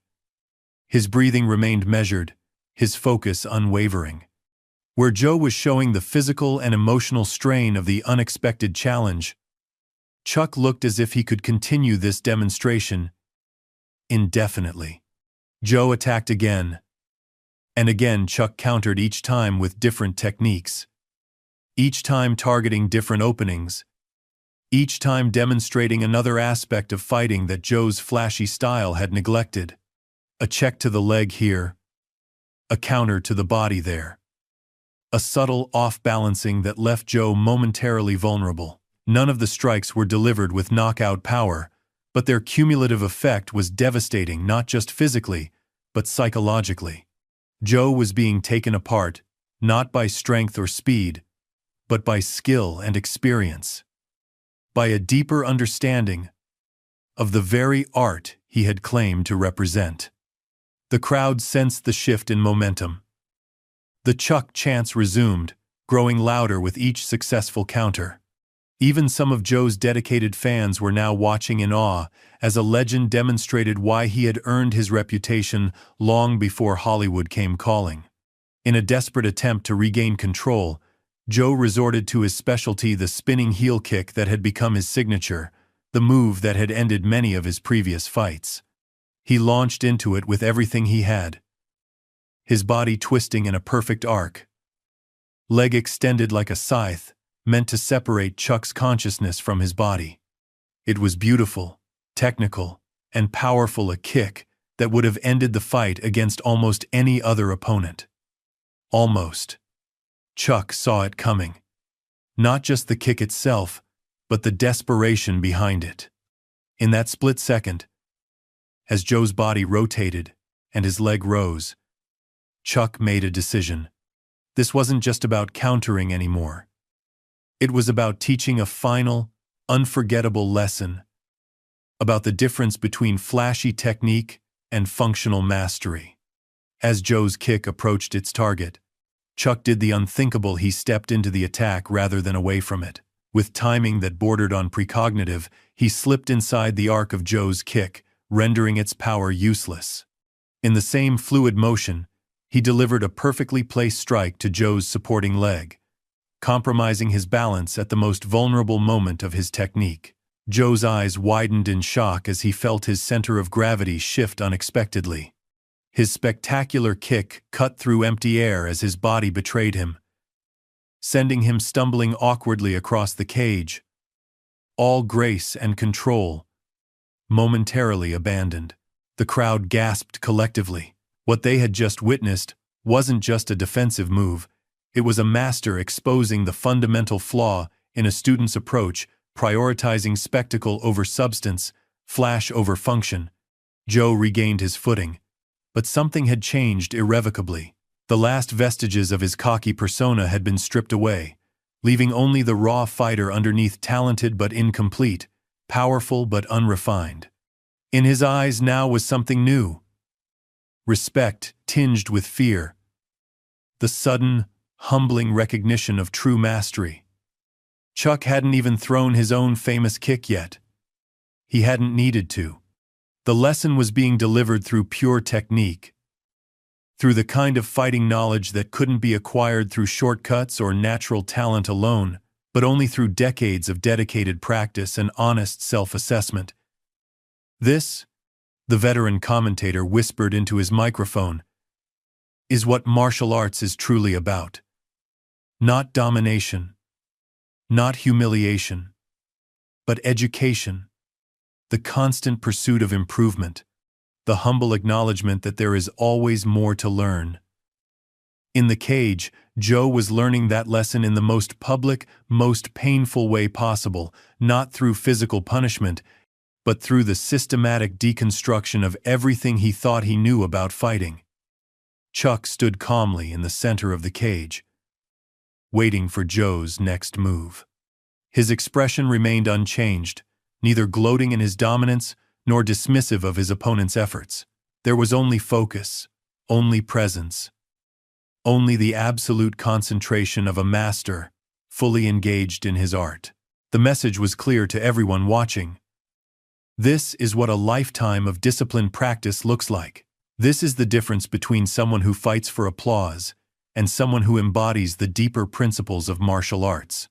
[SPEAKER 1] His breathing remained measured, his focus unwavering. Where Joe was showing the physical and emotional strain of the unexpected challenge, Chuck looked as if he could continue this demonstration indefinitely. Joe attacked again, and again Chuck countered, each time with different techniques, each time targeting different openings, each time demonstrating another aspect of fighting that Joe's flashy style had neglected. A check to the leg here, a counter to the body there. A subtle off-balancing that left Joe momentarily vulnerable. None of the strikes were delivered with knockout power, but their cumulative effect was devastating, not just physically, but psychologically. Joe was being taken apart, not by strength or speed, but by skill and experience, by a deeper understanding of the very art he had claimed to represent. The crowd sensed the shift in momentum. The Chuck chants resumed, growing louder with each successful counter. Even some of Joe's dedicated fans were now watching in awe as a legend demonstrated why he had earned his reputation long before Hollywood came calling. In a desperate attempt to regain control, Joe resorted to his specialty, the spinning heel kick that had become his signature, the move that had ended many of his previous fights. He launched into it with everything he had, his body twisting in a perfect arc, leg extended like a scythe, meant to separate Chuck's consciousness from his body. It was beautiful, technical, and powerful, a kick that would have ended the fight against almost any other opponent. Almost. Chuck saw it coming. Not just the kick itself, but the desperation behind it. In that split second, as Joe's body rotated and his leg rose, Chuck made a decision. This wasn't just about countering anymore. It was about teaching a final, unforgettable lesson about the difference between flashy technique and functional mastery. As Joe's kick approached its target, Chuck did the unthinkable. He stepped into the attack rather than away from it. With timing that bordered on precognitive, he slipped inside the arc of Joe's kick, rendering its power useless. In the same fluid motion, he delivered a perfectly placed strike to Joe's supporting leg, compromising his balance at the most vulnerable moment of his technique. Joe's eyes widened in shock as he felt his center of gravity shift unexpectedly. His spectacular kick cut through empty air as his body betrayed him, sending him stumbling awkwardly across the cage, all grace and control momentarily abandoned. The crowd gasped collectively. What they had just witnessed wasn't just a defensive move, it was a master exposing the fundamental flaw in a student's approach, prioritizing spectacle over substance, flash over function. Joe regained his footing, but something had changed irrevocably. The last vestiges of his cocky persona had been stripped away, leaving only the raw fighter underneath, talented but incomplete, powerful but unrefined. In his eyes now was something new. Respect tinged with fear. The sudden, humbling recognition of true mastery. Chuck hadn't even thrown his own famous kick yet. He hadn't needed to. The lesson was being delivered through pure technique, through the kind of fighting knowledge that couldn't be acquired through shortcuts or natural talent alone, but only through decades of dedicated practice and honest self-assessment. This, the veteran commentator whispered into his microphone, is what martial arts is truly about. Not domination, not humiliation, but education, the constant pursuit of improvement, the humble acknowledgement that there is always more to learn. In the cage, Joe was learning that lesson in the most public, most painful way possible, not through physical punishment, but through the systematic deconstruction of everything he thought he knew about fighting. Chuck stood calmly in the center of the cage, waiting for Joe's next move. His expression remained unchanged, neither gloating in his dominance nor dismissive of his opponent's efforts. There was only focus, only presence, only the absolute concentration of a master, fully engaged in his art. The message was clear to everyone watching. This is what a lifetime of disciplined practice looks like. This is the difference between someone who fights for applause and someone who embodies the deeper principles of martial arts.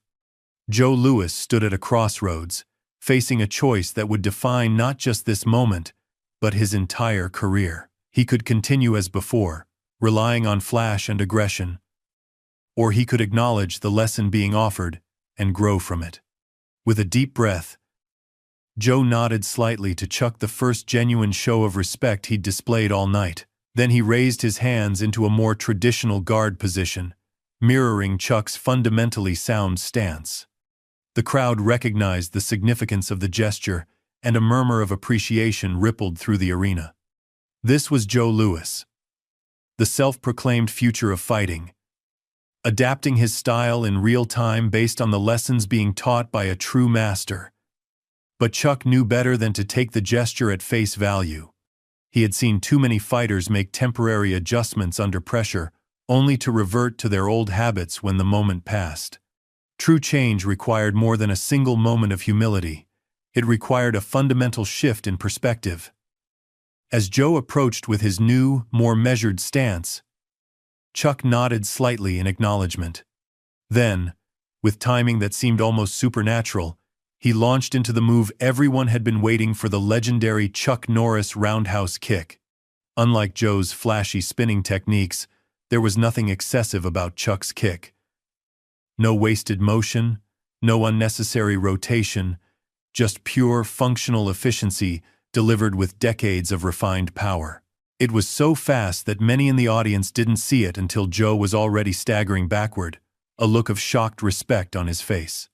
[SPEAKER 1] Joe Louis stood at a crossroads, facing a choice that would define not just this moment, but his entire career. He could continue as before, relying on flash and aggression, or he could acknowledge the lesson being offered and grow from it. With a deep breath, Joe nodded slightly to Chuck, the first genuine show of respect he'd displayed all night. Then he raised his hands into a more traditional guard position, mirroring Chuck's fundamentally sound stance. The crowd recognized the significance of the gesture, and a murmur of appreciation rippled through the arena. This was Joe Louis, the self-proclaimed future of fighting, adapting his style in real time based on the lessons being taught by a true master. But Chuck knew better than to take the gesture at face value. He had seen too many fighters make temporary adjustments under pressure, only to revert to their old habits when the moment passed. True change required more than a single moment of humility. It required a fundamental shift in perspective. As Joe approached with his new, more measured stance, Chuck nodded slightly in acknowledgement. Then, with timing that seemed almost supernatural, he launched into the move everyone had been waiting for, the legendary Chuck Norris roundhouse kick. Unlike Joe's flashy spinning techniques, there was nothing excessive about Chuck's kick. No wasted motion, no unnecessary rotation, just pure functional efficiency delivered with decades of refined power. It was so fast that many in the audience didn't see it until Joe was already staggering backward, a look of shocked respect on his face.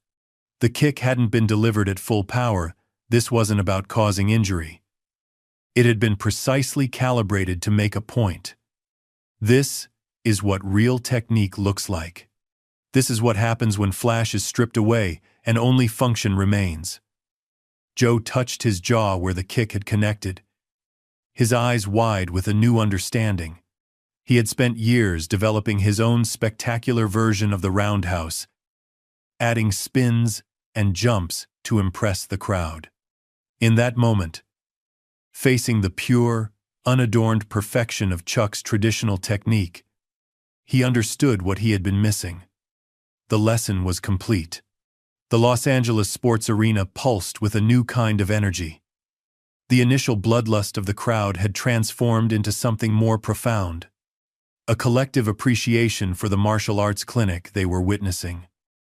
[SPEAKER 1] The kick hadn't been delivered at full power. This wasn't about causing injury. It had been precisely calibrated to make a point. This is what real technique looks like. This is what happens when flash is stripped away and only function remains. Joe touched his jaw where the kick had connected, his eyes wide with a new understanding. He had spent years developing his own spectacular version of the roundhouse, adding spins and jumps to impress the crowd. In that moment, facing the pure, unadorned perfection of Chuck's traditional technique, he understood what he had been missing. The lesson was complete. The Los Angeles sports arena pulsed with a new kind of energy. The initial bloodlust of the crowd had transformed into something more profound, a collective appreciation for the martial arts clinic they were witnessing.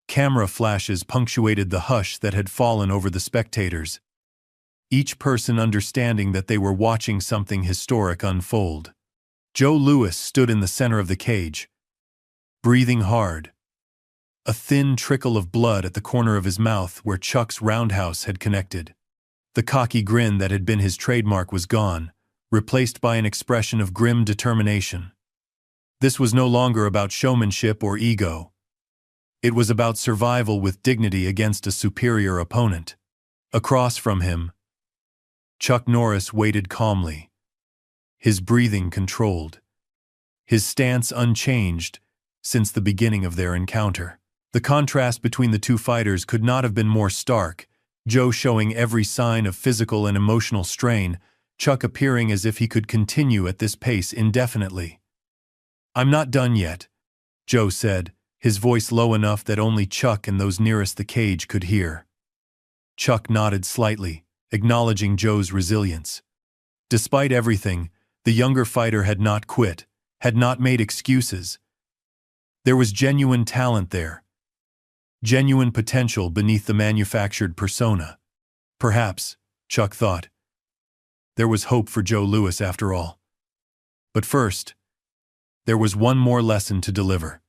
[SPEAKER 1] Camera flashes punctuated the hush that had fallen over the spectators, each person understanding that they were watching something historic unfold. Joe Louis stood in the center of the cage, breathing hard, a thin trickle of blood at the corner of his mouth where Chuck's roundhouse had connected. The cocky grin that had been his trademark was gone, replaced by an expression of grim determination. This was no longer about showmanship or ego. It was about survival with dignity against a superior opponent. Across from him, Chuck Norris waited calmly, his breathing controlled, his stance unchanged since the beginning of their encounter. The contrast between the two fighters could not have been more stark, Joe showing every sign of physical and emotional strain, Chuck appearing as if he could continue at this pace indefinitely. "I'm not done yet," Joe said, his voice low enough that only Chuck and those nearest the cage could hear. Chuck nodded slightly, acknowledging Joe's resilience. Despite everything, the younger fighter had not quit, had not made excuses. There was genuine talent there. Genuine potential beneath the manufactured persona. Perhaps, Chuck thought, there was hope for Joe Louis after all. But first, there was one more lesson to deliver.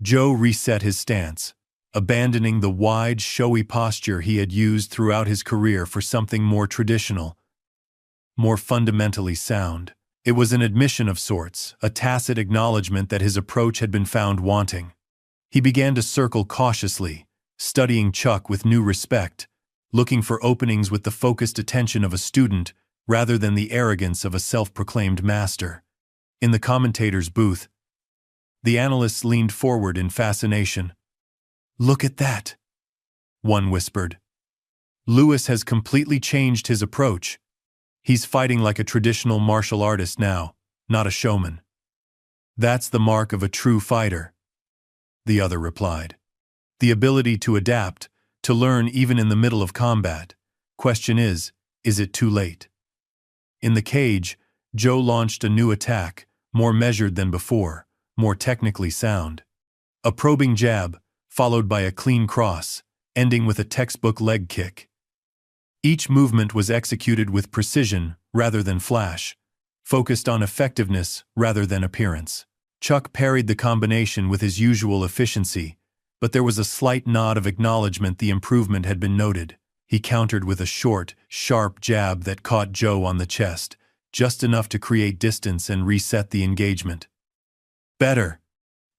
[SPEAKER 1] Joe reset his stance, abandoning the wide, showy posture he had used throughout his career for something more traditional, more fundamentally sound. It was an admission of sorts, a tacit acknowledgement that his approach had been found wanting. He began to circle cautiously, studying Chuck with new respect, looking for openings with the focused attention of a student rather than the arrogance of a self-proclaimed master. In the commentator's booth, the analysts leaned forward in fascination. "Look at that," one whispered. "Louis has completely changed his approach. He's fighting like a traditional martial artist now, not a showman." "That's the mark of a true fighter," the other replied. "The ability to adapt, to learn even in the middle of combat. Question is it too late?" In the cage, Joe launched a new attack, more measured than before, more technically sound. A probing jab, followed by a clean cross, ending with a textbook leg kick. Each movement was executed with precision rather than flash, focused on effectiveness rather than appearance. Chuck parried the combination with his usual efficiency, but there was a slight nod of acknowledgement the improvement had been noted. He countered with a short, sharp jab that caught Joe on the chest, just enough to create distance and reset the engagement. "Better,"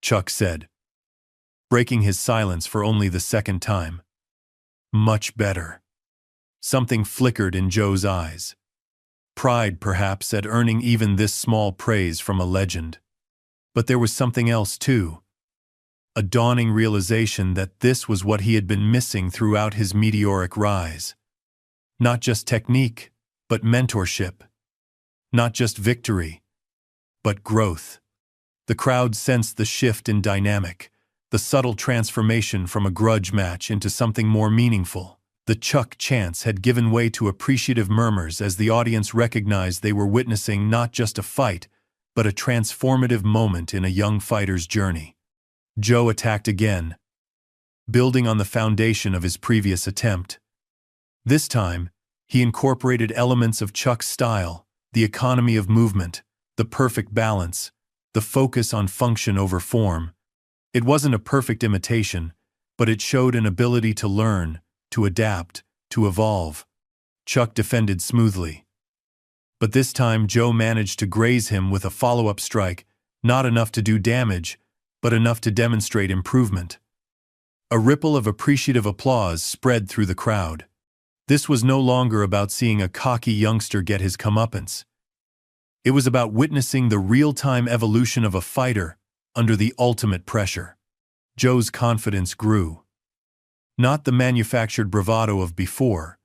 [SPEAKER 1] Chuck said, breaking his silence for only the second time. "Much better." Something flickered in Joe's eyes. Pride, perhaps, at earning even this small praise from a legend. But there was something else, too. A dawning realization that this was what he had been missing throughout his meteoric rise. Not just technique, but mentorship. Not just victory, but growth. The crowd sensed the shift in dynamic, the subtle transformation from a grudge match into something more meaningful. The Chuck chants had given way to appreciative murmurs as the audience recognized they were witnessing not just a fight, but a transformative moment in a young fighter's journey. Joe attacked again, building on the foundation of his previous attempt. This time, he incorporated elements of Chuck's style, the economy of movement, the perfect balance, the focus on function over form. It wasn't a perfect imitation, but it showed an ability to learn, to adapt, to evolve. Chuck defended smoothly. But this time Joe managed to graze him with a follow-up strike, not enough to do damage, but enough to demonstrate improvement. A ripple of appreciative applause spread through the crowd. This was no longer about seeing a cocky youngster get his comeuppance. It was about witnessing the real-time evolution of a fighter under the ultimate pressure. Joe's confidence grew. Not the manufactured bravado of before,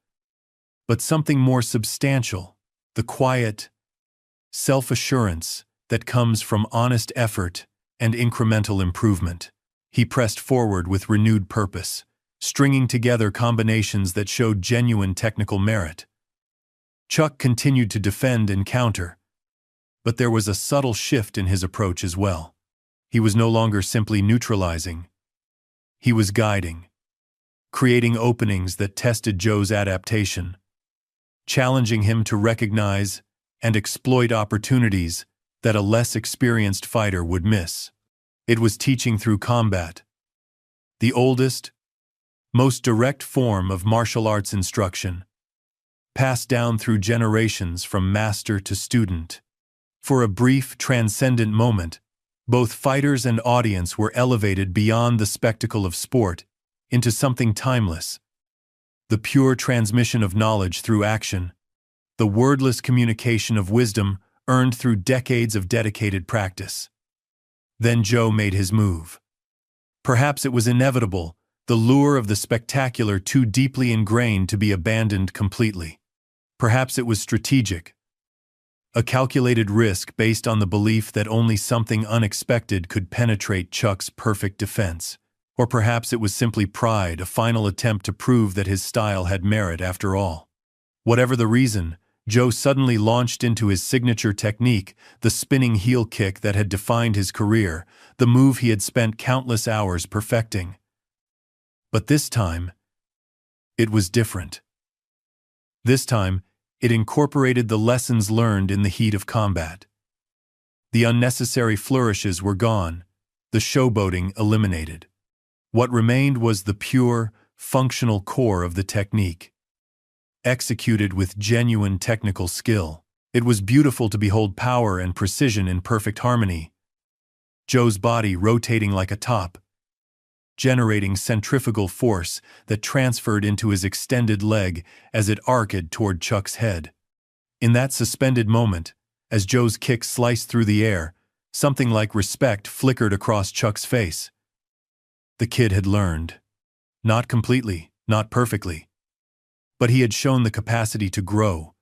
[SPEAKER 1] but something more substantial, the quiet self-assurance that comes from honest effort and incremental improvement. He pressed forward with renewed purpose, stringing together combinations that showed genuine technical merit. Chuck continued to defend and counter, but there was a subtle shift in his approach as well. He was no longer simply neutralizing. He was guiding, creating openings that tested Joe's adaptation, challenging him to recognize and exploit opportunities that a less experienced fighter would miss. It was teaching through combat, the oldest, most direct form of martial arts instruction, passed down through generations from master to student. For a brief, transcendent moment, both fighters and audience were elevated beyond the spectacle of sport into something timeless. The pure transmission of knowledge through action, the wordless communication of wisdom earned through decades of dedicated practice. Then Joe made his move. Perhaps it was inevitable, the lure of the spectacular too deeply ingrained to be abandoned completely. Perhaps it was strategic, a calculated risk based on the belief that only something unexpected could penetrate Chuck's perfect defense. Or perhaps it was simply pride, a final attempt to prove that his style had merit after all. Whatever the reason, Joe suddenly launched into his signature technique, the spinning heel kick that had defined his career, the move he had spent countless hours perfecting. But this time, it was different. This time, it incorporated the lessons learned in the heat of combat. The unnecessary flourishes were gone, the showboating eliminated. What remained was the pure, functional core of the technique, executed with genuine technical skill. It was beautiful to behold power and precision in perfect harmony. Joe's body rotating like a top, generating centrifugal force that transferred into his extended leg as it arced toward Chuck's head. In that suspended moment, as Joe's kick sliced through the air, something like respect flickered across Chuck's face. The kid had learned. Not completely, not perfectly. But he had shown the capacity to grow,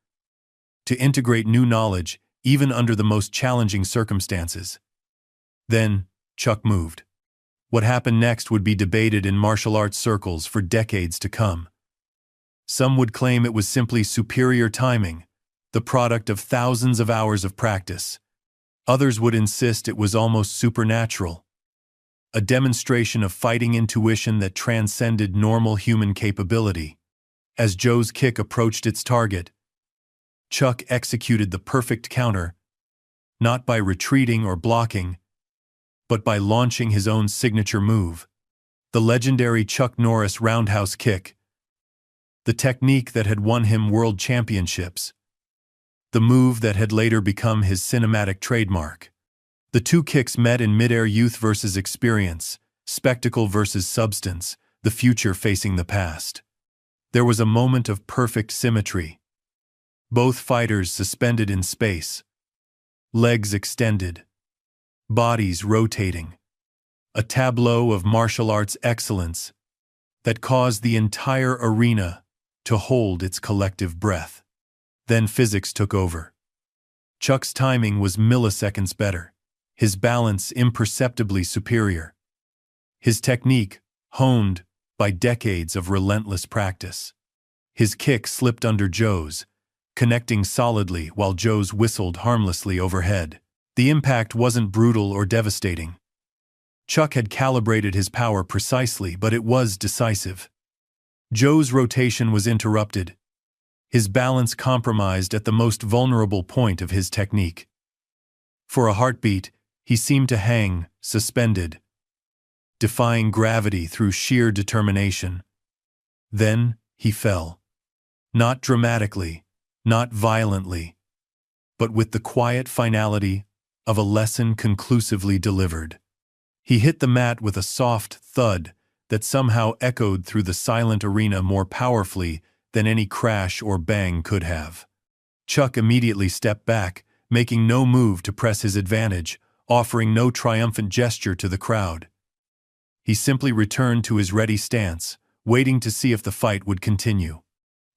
[SPEAKER 1] to integrate new knowledge even under the most challenging circumstances. Then, Chuck moved. What happened next would be debated in martial arts circles for decades to come. Some would claim it was simply superior timing, the product of thousands of hours of practice. Others would insist it was almost supernatural, a demonstration of fighting intuition that transcended normal human capability. As Joe's kick approached its target, Chuck executed the perfect counter, not by retreating or blocking, but by launching his own signature move, the legendary Chuck Norris roundhouse kick, the technique that had won him world championships, the move that had later become his cinematic trademark. The two kicks met in midair, youth versus experience, spectacle versus substance, the future facing the past. There was a moment of perfect symmetry. Both fighters suspended in space, legs extended, bodies rotating. A tableau of martial arts excellence that caused the entire arena to hold its collective breath. Then physics took over. Chuck's timing was milliseconds better, his balance imperceptibly superior, his technique honed by decades of relentless practice. His kick slipped under Joe's, connecting solidly while Joe's whistled harmlessly overhead. The impact wasn't brutal or devastating. Chuck had calibrated his power precisely, but it was decisive. Joe's rotation was interrupted, his balance compromised at the most vulnerable point of his technique. For a heartbeat, he seemed to hang, suspended, defying gravity through sheer determination. Then, he fell. Not dramatically, not violently, but with the quiet finality of a lesson conclusively delivered. He hit the mat with a soft thud that somehow echoed through the silent arena more powerfully than any crash or bang could have. Chuck immediately stepped back, making no move to press his advantage, offering no triumphant gesture to the crowd. He simply returned to his ready stance, waiting to see if the fight would continue.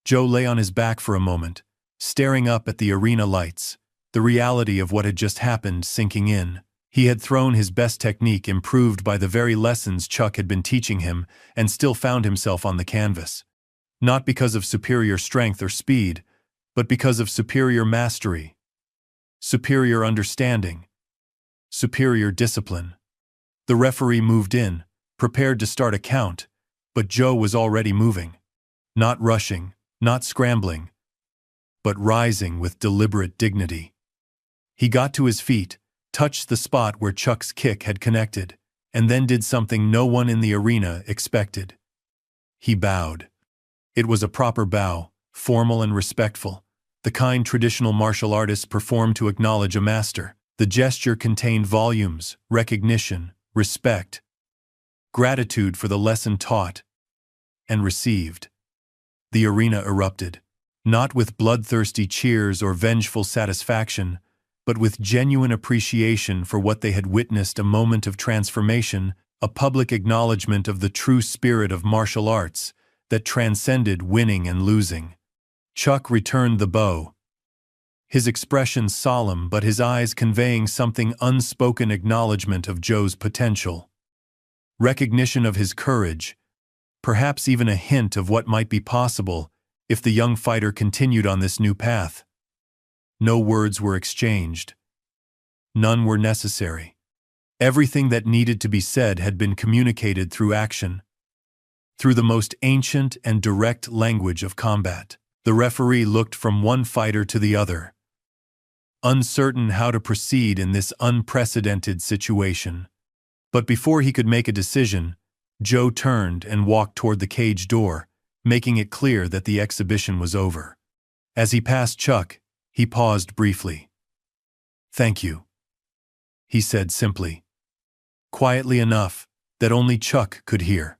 [SPEAKER 1] Joe lay on his back for a moment, staring up at the arena lights, the reality of what had just happened sinking in. He had thrown his best technique improved by the very lessons Chuck had been teaching him and still found himself on the canvas. Not because of superior strength or speed, but because of superior mastery, superior understanding, superior discipline. The referee moved in, prepared to start a count, but Joe was already moving. Not rushing, not scrambling, but rising with deliberate dignity. He got to his feet, touched the spot where Chuck's kick had connected, and then did something no one in the arena expected. He bowed. It was a proper bow, formal and respectful, the kind traditional martial artists perform to acknowledge a master. The gesture contained volumes, recognition, respect, gratitude for the lesson taught and received. The arena erupted, not with bloodthirsty cheers or vengeful satisfaction, but with genuine appreciation for what they had witnessed, a moment of transformation, a public acknowledgement of the true spirit of martial arts that transcended winning and losing. Chuck returned the bow, his expression solemn but his eyes conveying something unspoken acknowledgement of Joe's potential. Recognition of his courage, perhaps even a hint of what might be possible if the young fighter continued on this new path. No words were exchanged. None were necessary. Everything that needed to be said had been communicated through action, through the most ancient and direct language of combat. The referee looked from one fighter to the other, uncertain how to proceed in this unprecedented situation. But before he could make a decision, Joe turned and walked toward the cage door, making it clear that the exhibition was over. As he passed Chuck, he paused briefly. "Thank you," he said simply, quietly enough that only Chuck could hear.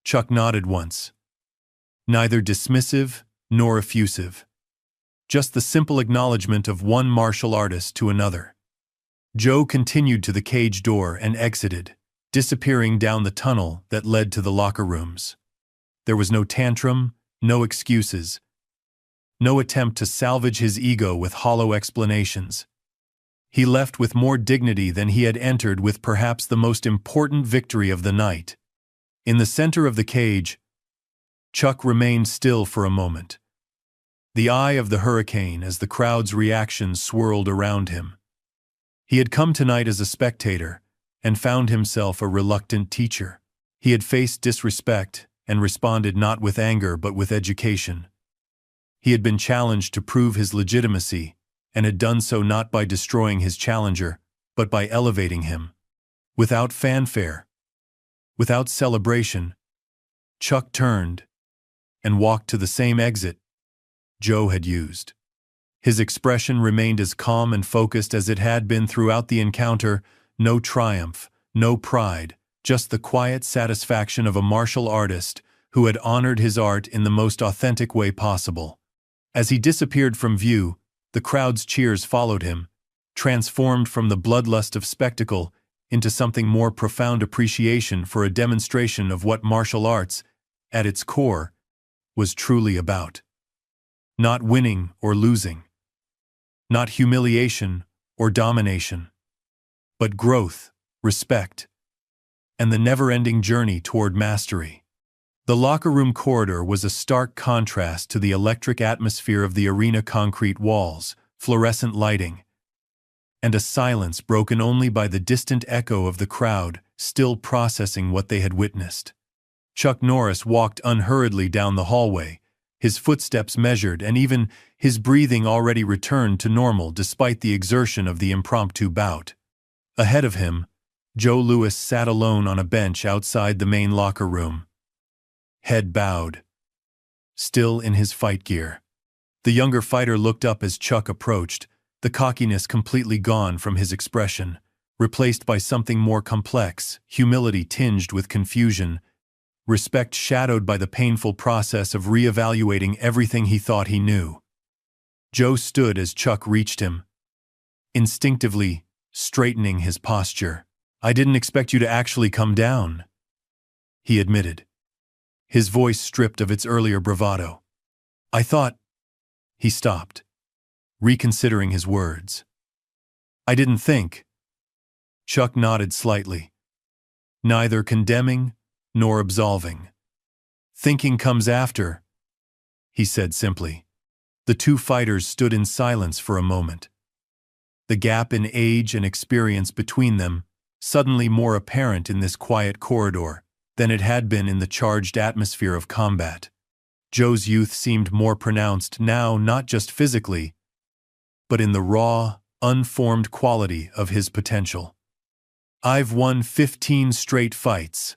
[SPEAKER 1] Chuck nodded once, neither dismissive nor effusive, just the simple acknowledgement of one martial artist to another. Joe continued to the cage door and exited, disappearing down the tunnel that led to the locker rooms. There was no tantrum, no excuses, no attempt to salvage his ego with hollow explanations. He left with more dignity than he had entered, with perhaps the most important victory of the night. In the center of the cage, Chuck remained still for a moment, the eye of the hurricane as the crowd's reactions swirled around him. He had come tonight as a spectator and found himself a reluctant teacher. He had faced disrespect and responded not with anger but with education. He had been challenged to prove his legitimacy and had done so not by destroying his challenger, but by elevating him. Without fanfare, without celebration, Chuck turned and walked to the same exit Joe had used. His expression remained as calm and focused as it had been throughout the encounter, no triumph, no pride, just the quiet satisfaction of a martial artist who had honored his art in the most authentic way possible. As he disappeared from view, the crowd's cheers followed him, transformed from the bloodlust of spectacle into something more profound appreciation for a demonstration of what martial arts, at its core, was truly about. Not winning or losing, not humiliation or domination, but growth, respect, and the never-ending journey toward mastery. The locker room corridor was a stark contrast to the electric atmosphere of the arena, concrete walls, fluorescent lighting, and a silence broken only by the distant echo of the crowd still processing what they had witnessed. Chuck Norris walked unhurriedly down the hallway, his footsteps measured and even his breathing already returned to normal despite the exertion of the impromptu bout. Ahead of him, Joe Louis sat alone on a bench outside the main locker room, head bowed, still in his fight gear. The younger fighter looked up as Chuck approached, the cockiness completely gone from his expression, replaced by something more complex, humility tinged with confusion, respect shadowed by the painful process of reevaluating everything he thought he knew. Joe stood as Chuck reached him, instinctively straightening his posture. "I didn't expect you to actually come down," he admitted, his voice stripped of its earlier bravado. "I thought—" He stopped, reconsidering his words. "I didn't think." Chuck nodded slightly, neither condemning nor absolving. "Thinking comes after," he said simply. The two fighters stood in silence for a moment, the gap in age and experience between them suddenly more apparent in this quiet corridor than it had been in the charged atmosphere of combat. Joe's youth seemed more pronounced now, not just physically, but in the raw, unformed quality of his potential. "I've won 15 straight fights,"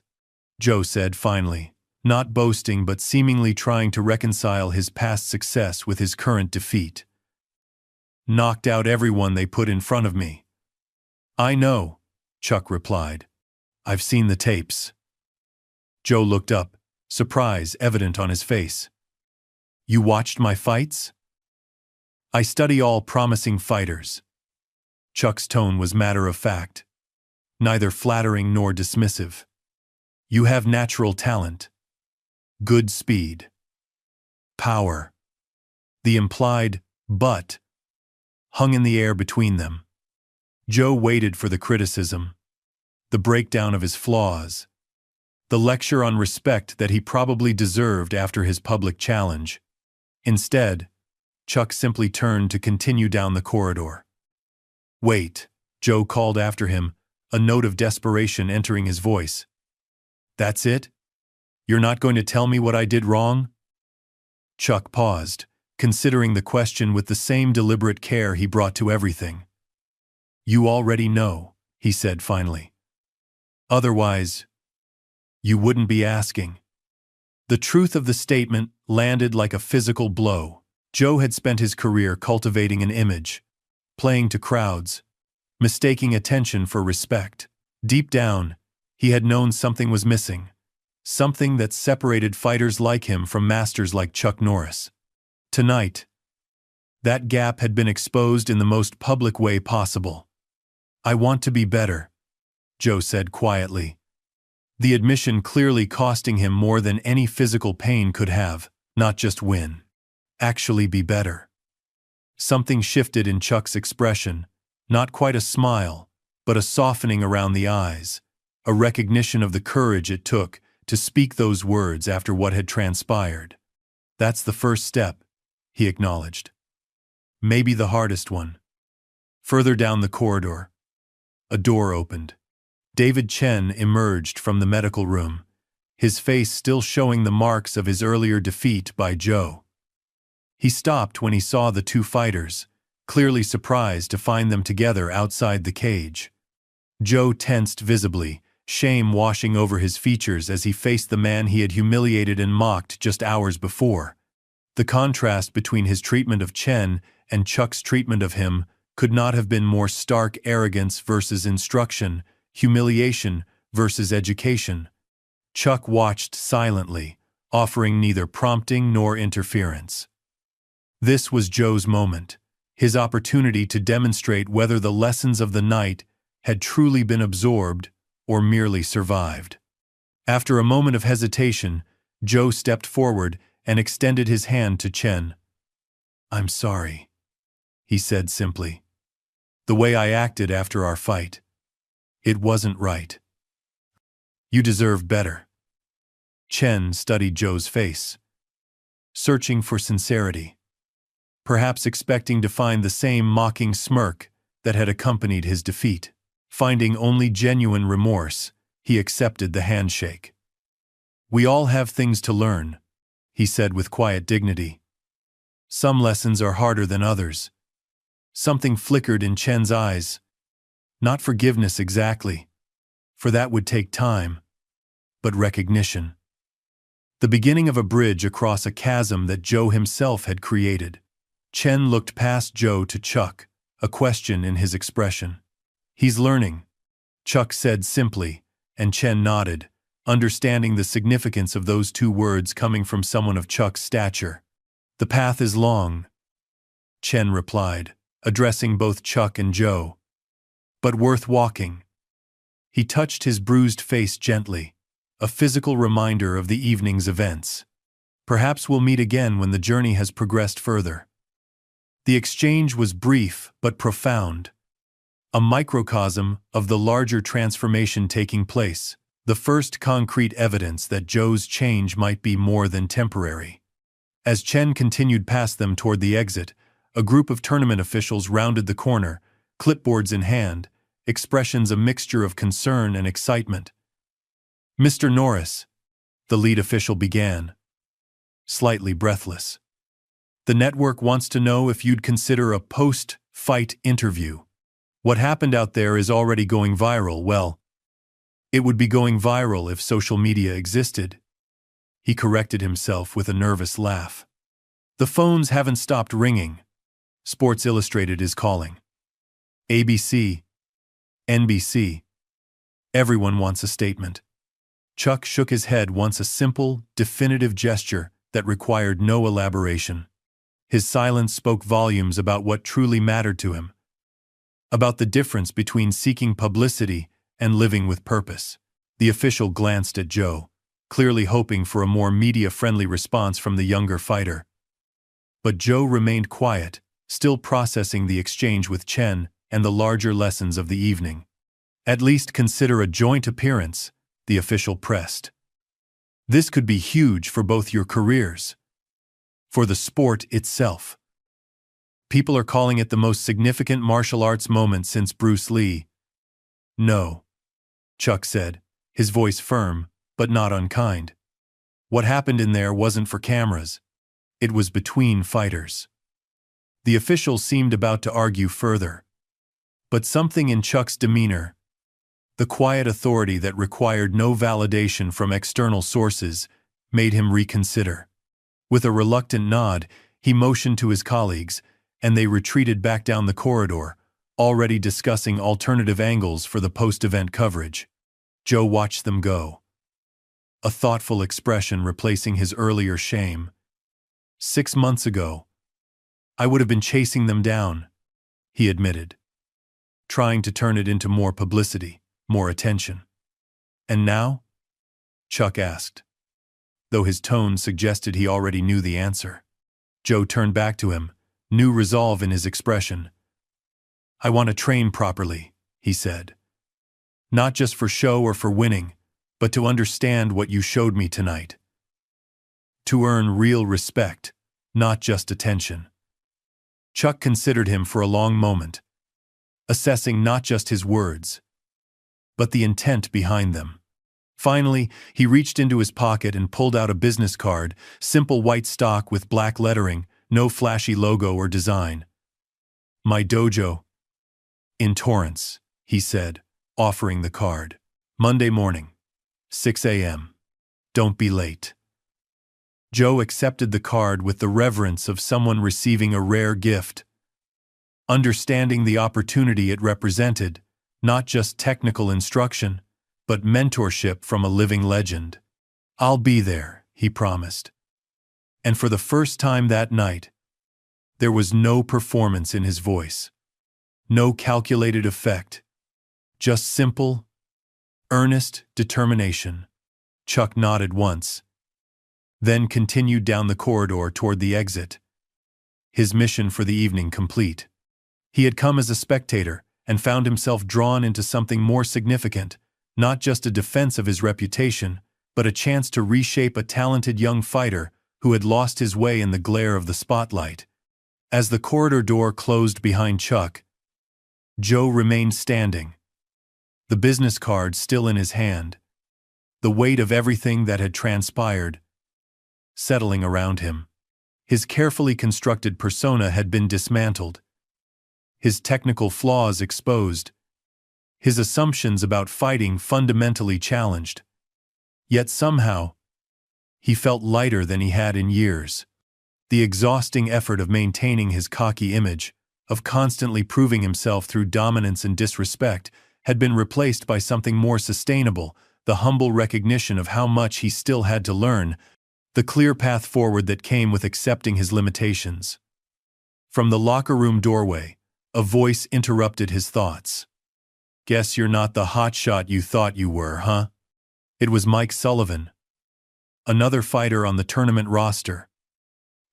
[SPEAKER 1] Joe said finally, not boasting but seemingly trying to reconcile his past success with his current defeat. "Knocked out everyone they put in front of me." "I know," Chuck replied. "I've seen the tapes." Joe looked up, surprise evident on his face. "You watched my fights?" "I study all promising fighters." Chuck's tone was matter-of-fact, neither flattering nor dismissive. "You have natural talent, good speed, power." The implied "but" hung in the air between them. Joe waited for the criticism, the breakdown of his flaws, the lecture on respect that he probably deserved after his public challenge. Instead, Chuck simply turned to continue down the corridor. "Wait," Joe called after him, a note of desperation entering his voice. "That's it? You're not going to tell me what I did wrong?" Chuck paused, considering the question with the same deliberate care he brought to everything. "You already know," he said finally. "Otherwise, you wouldn't be asking." The truth of the statement landed like a physical blow. Joe had spent his career cultivating an image, playing to crowds, mistaking attention for respect. Deep down, he had known something was missing, something that separated fighters like him from masters like Chuck Norris. Tonight, that gap had been exposed in the most public way possible. "I want to be better," Joe said quietly, the admission clearly costing him more than any physical pain could have. Not just win, actually be better. Something shifted in Chuck's expression, not quite a smile, but a softening around the eyes, a recognition of the courage it took to speak those words after what had transpired. "That's the first step," he acknowledged. "Maybe the hardest one." Further down the corridor, a door opened. David Chen emerged from the medical room, his face still showing the marks of his earlier defeat by Joe. He stopped when he saw the two fighters, clearly surprised to find them together outside the cage. Joe tensed visibly, shame washing over his features as he faced the man he had humiliated and mocked just hours before. The contrast between his treatment of Chen and Chuck's treatment of him could not have been more stark. Arrogance versus instruction, humiliation versus education. Chuck watched silently, offering neither prompting nor interference. This was Joe's moment, his opportunity to demonstrate whether the lessons of the night had truly been absorbed or merely survived. After a moment of hesitation, Joe stepped forward and extended his hand to Chen. "I'm sorry," he said simply. "The way I acted after our fight. It wasn't right. You deserve better." Chen studied Joe's face, searching for sincerity, perhaps expecting to find the same mocking smirk that had accompanied his defeat. Finding only genuine remorse, he accepted the handshake. "We all have things to learn," he said with quiet dignity. "Some lessons are harder than others." Something flickered in Chen's eyes. Not forgiveness exactly, for that would take time, but recognition. The beginning of a bridge across a chasm that Joe himself had created. Chen looked past Joe to Chuck, a question in his expression. "He's learning," Chuck said simply, and Chen nodded, understanding the significance of those two words coming from someone of Chuck's stature. The path is long, Chen replied, addressing both Chuck and Joe. But worth walking. He touched his bruised face gently, a physical reminder of the evening's events. Perhaps we'll meet again when the journey has progressed further. The exchange was brief but profound, a microcosm of the larger transformation taking place, the first concrete evidence that Joe's change might be more than temporary. As Chen continued past them toward the exit, a group of tournament officials rounded the corner, clipboards in hand, expressions a mixture of concern and excitement. "Mr. Norris," the lead official began, slightly breathless. "The network wants to know if you'd consider a post-fight interview. What happened out there is already going viral. Well, it would be going viral if social media existed." He corrected himself with a nervous laugh. "The phones haven't stopped ringing. Sports Illustrated is calling. ABC, NBC. Everyone wants a statement." Chuck shook his head once, a simple, definitive gesture that required no elaboration. His silence spoke volumes about what truly mattered to him, about the difference between seeking publicity and living with purpose. The official glanced at Joe, clearly hoping for a more media-friendly response from the younger fighter. But Joe remained quiet, still processing the exchange with Chen and the larger lessons of the evening. "At least consider a joint appearance," the official pressed. "This could be huge for both your careers. For the sport itself. People are calling it the most significant martial arts moment since Bruce Lee." "No," Chuck said, his voice firm, but not unkind. "What happened in there wasn't for cameras. It was between fighters." The official seemed about to argue further. But something in Chuck's demeanor, the quiet authority that required no validation from external sources, made him reconsider. With a reluctant nod, he motioned to his colleagues, and they retreated back down the corridor, already discussing alternative angles for the post-event coverage. Joe watched them go, a thoughtful expression replacing his earlier shame. 6 months ago, I would have been chasing them down, he admitted, trying to turn it into more publicity, more attention. "And now?" Chuck asked, though his tone suggested he already knew the answer. Joe turned back to him, new resolve in his expression. "I want to train properly," he said. "Not just for show or for winning, but to understand what you showed me tonight. To earn real respect, not just attention." Chuck considered him for a long moment, assessing not just his words, but the intent behind them. Finally, he reached into his pocket and pulled out a business card, simple white stock with black lettering, no flashy logo or design. "My dojo in Torrance," he said, offering the card. "Monday morning, 6 a.m. Don't be late." Joe accepted the card with the reverence of someone receiving a rare gift, understanding the opportunity it represented, not just technical instruction, but mentorship from a living legend. "I'll be there," he promised. And for the first time that night, there was no performance in his voice, no calculated effect, just simple, earnest determination. Chuck nodded once, then continued down the corridor toward the exit, his mission for the evening complete. He had come as a spectator and found himself drawn into something more significant, not just a defense of his reputation, but a chance to reshape a talented young fighter who had lost his way in the glare of the spotlight. As the corridor door closed behind Chuck, Joe remained standing, the business card still in his hand, the weight of everything that had transpired settling around him. His carefully constructed persona had been dismantled, his technical flaws exposed, his assumptions about fighting fundamentally challenged. Yet somehow, he felt lighter than he had in years. The exhausting effort of maintaining his cocky image, of constantly proving himself through dominance and disrespect, had been replaced by something more sustainable, the humble recognition of how much he still had to learn, the clear path forward that came with accepting his limitations. From the locker room doorway, a voice interrupted his thoughts. "Guess you're not the hotshot you thought you were, huh?" It was Mike Sullivan, another fighter on the tournament roster,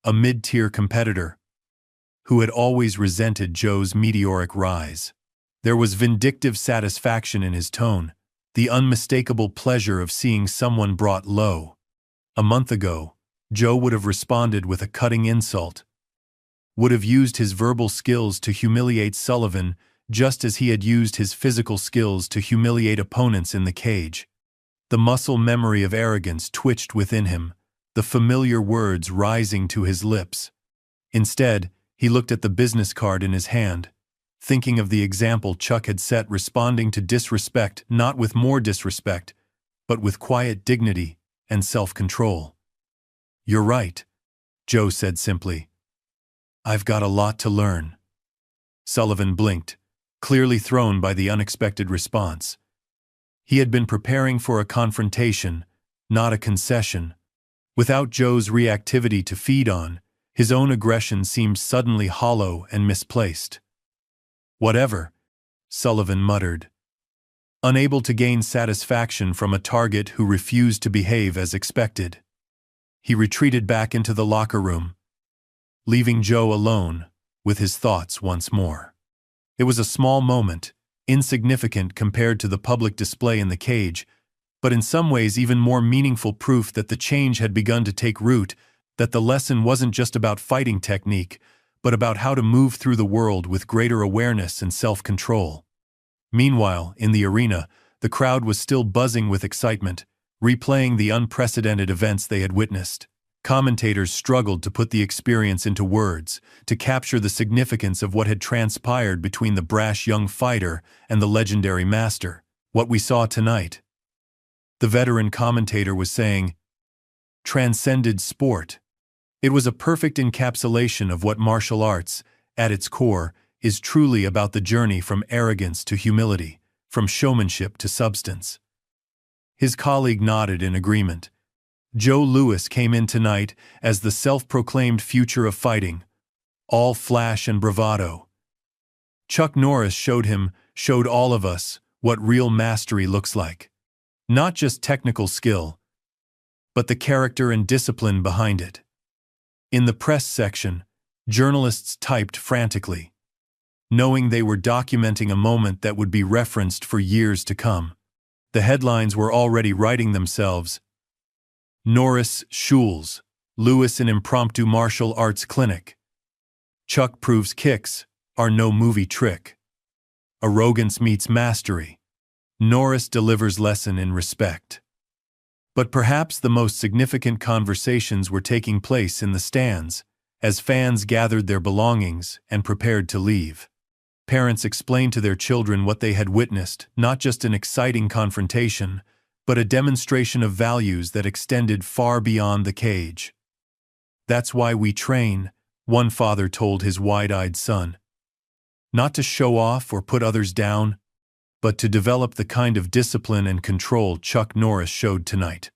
[SPEAKER 1] a mid-tier competitor who had always resented Joe's meteoric rise. There was vindictive satisfaction in his tone, the unmistakable pleasure of seeing someone brought low. A month ago, Joe would have responded with a cutting insult, would have used his verbal skills to humiliate Sullivan just as he had used his physical skills to humiliate opponents in the cage. The muscle memory of arrogance twitched within him, the familiar words rising to his lips. Instead, he looked at the business card in his hand, thinking of the example Chuck had set, responding to disrespect not with more disrespect, but with quiet dignity and self-control. "You're right," Joe said simply. "I've got a lot to learn." Sullivan blinked, clearly thrown by the unexpected response. He had been preparing for a confrontation, not a concession. Without Joe's reactivity to feed on, his own aggression seemed suddenly hollow and misplaced. "Whatever," Sullivan muttered, unable to gain satisfaction from a target who refused to behave as expected. He retreated back into the locker room, leaving Joe alone with his thoughts once more. It was a small moment, insignificant compared to the public display in the cage, but in some ways even more meaningful proof that the change had begun to take root, that the lesson wasn't just about fighting technique, but about how to move through the world with greater awareness and self-control. Meanwhile, in the arena, the crowd was still buzzing with excitement, replaying the unprecedented events they had witnessed. Commentators struggled to put the experience into words, to capture the significance of what had transpired between the brash young fighter and the legendary master. "What we saw tonight," the veteran commentator was saying, "transcended sport." It was a perfect encapsulation of what martial arts, at its core, is truly about: the journey from arrogance to humility, from showmanship to substance. His colleague nodded in agreement. Joe Louis came in tonight as the self-proclaimed future of fighting, all flash and bravado. Chuck Norris showed all of us what real mastery looks like. Not just technical skill, but the character and discipline behind it. In the press section, journalists typed frantically, knowing they were documenting a moment that would be referenced for years to come. The headlines were already writing themselves: Norris Schools, Louis in impromptu martial arts clinic. Chuck proves kicks are no movie trick. Arrogance meets mastery. Norris delivers lesson in respect. But perhaps the most significant conversations were taking place in the stands, as fans gathered their belongings and prepared to leave. Parents explained to their children what they had witnessed, not just an exciting confrontation, but a demonstration of values that extended far beyond the cage. "That's why we train," one father told his wide-eyed son. "Not to show off or put others down, but to develop the kind of discipline and control Chuck Norris showed tonight."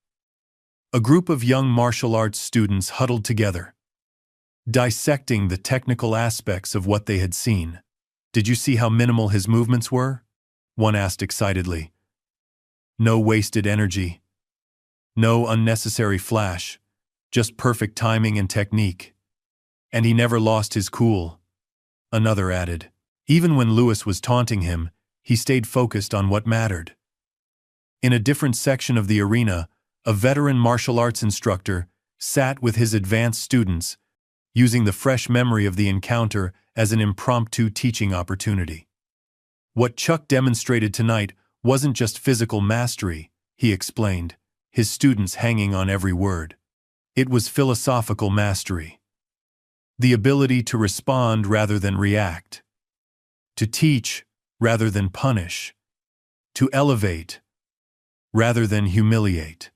[SPEAKER 1] A group of young martial arts students huddled together, dissecting the technical aspects of what they had seen. "Did you see how minimal his movements were?" one asked excitedly. "No wasted energy. No unnecessary flash. Just perfect timing and technique. And he never lost his cool," another added. Even when Louis was taunting him, he stayed focused on what mattered. In a different section of the arena, a veteran martial arts instructor sat with his advanced students, using the fresh memory of the encounter as an impromptu teaching opportunity. "What Chuck demonstrated tonight wasn't just physical mastery," he explained, his students hanging on every word. "It was philosophical mastery. The ability to respond rather than react. To teach rather than punish. To elevate rather than humiliate.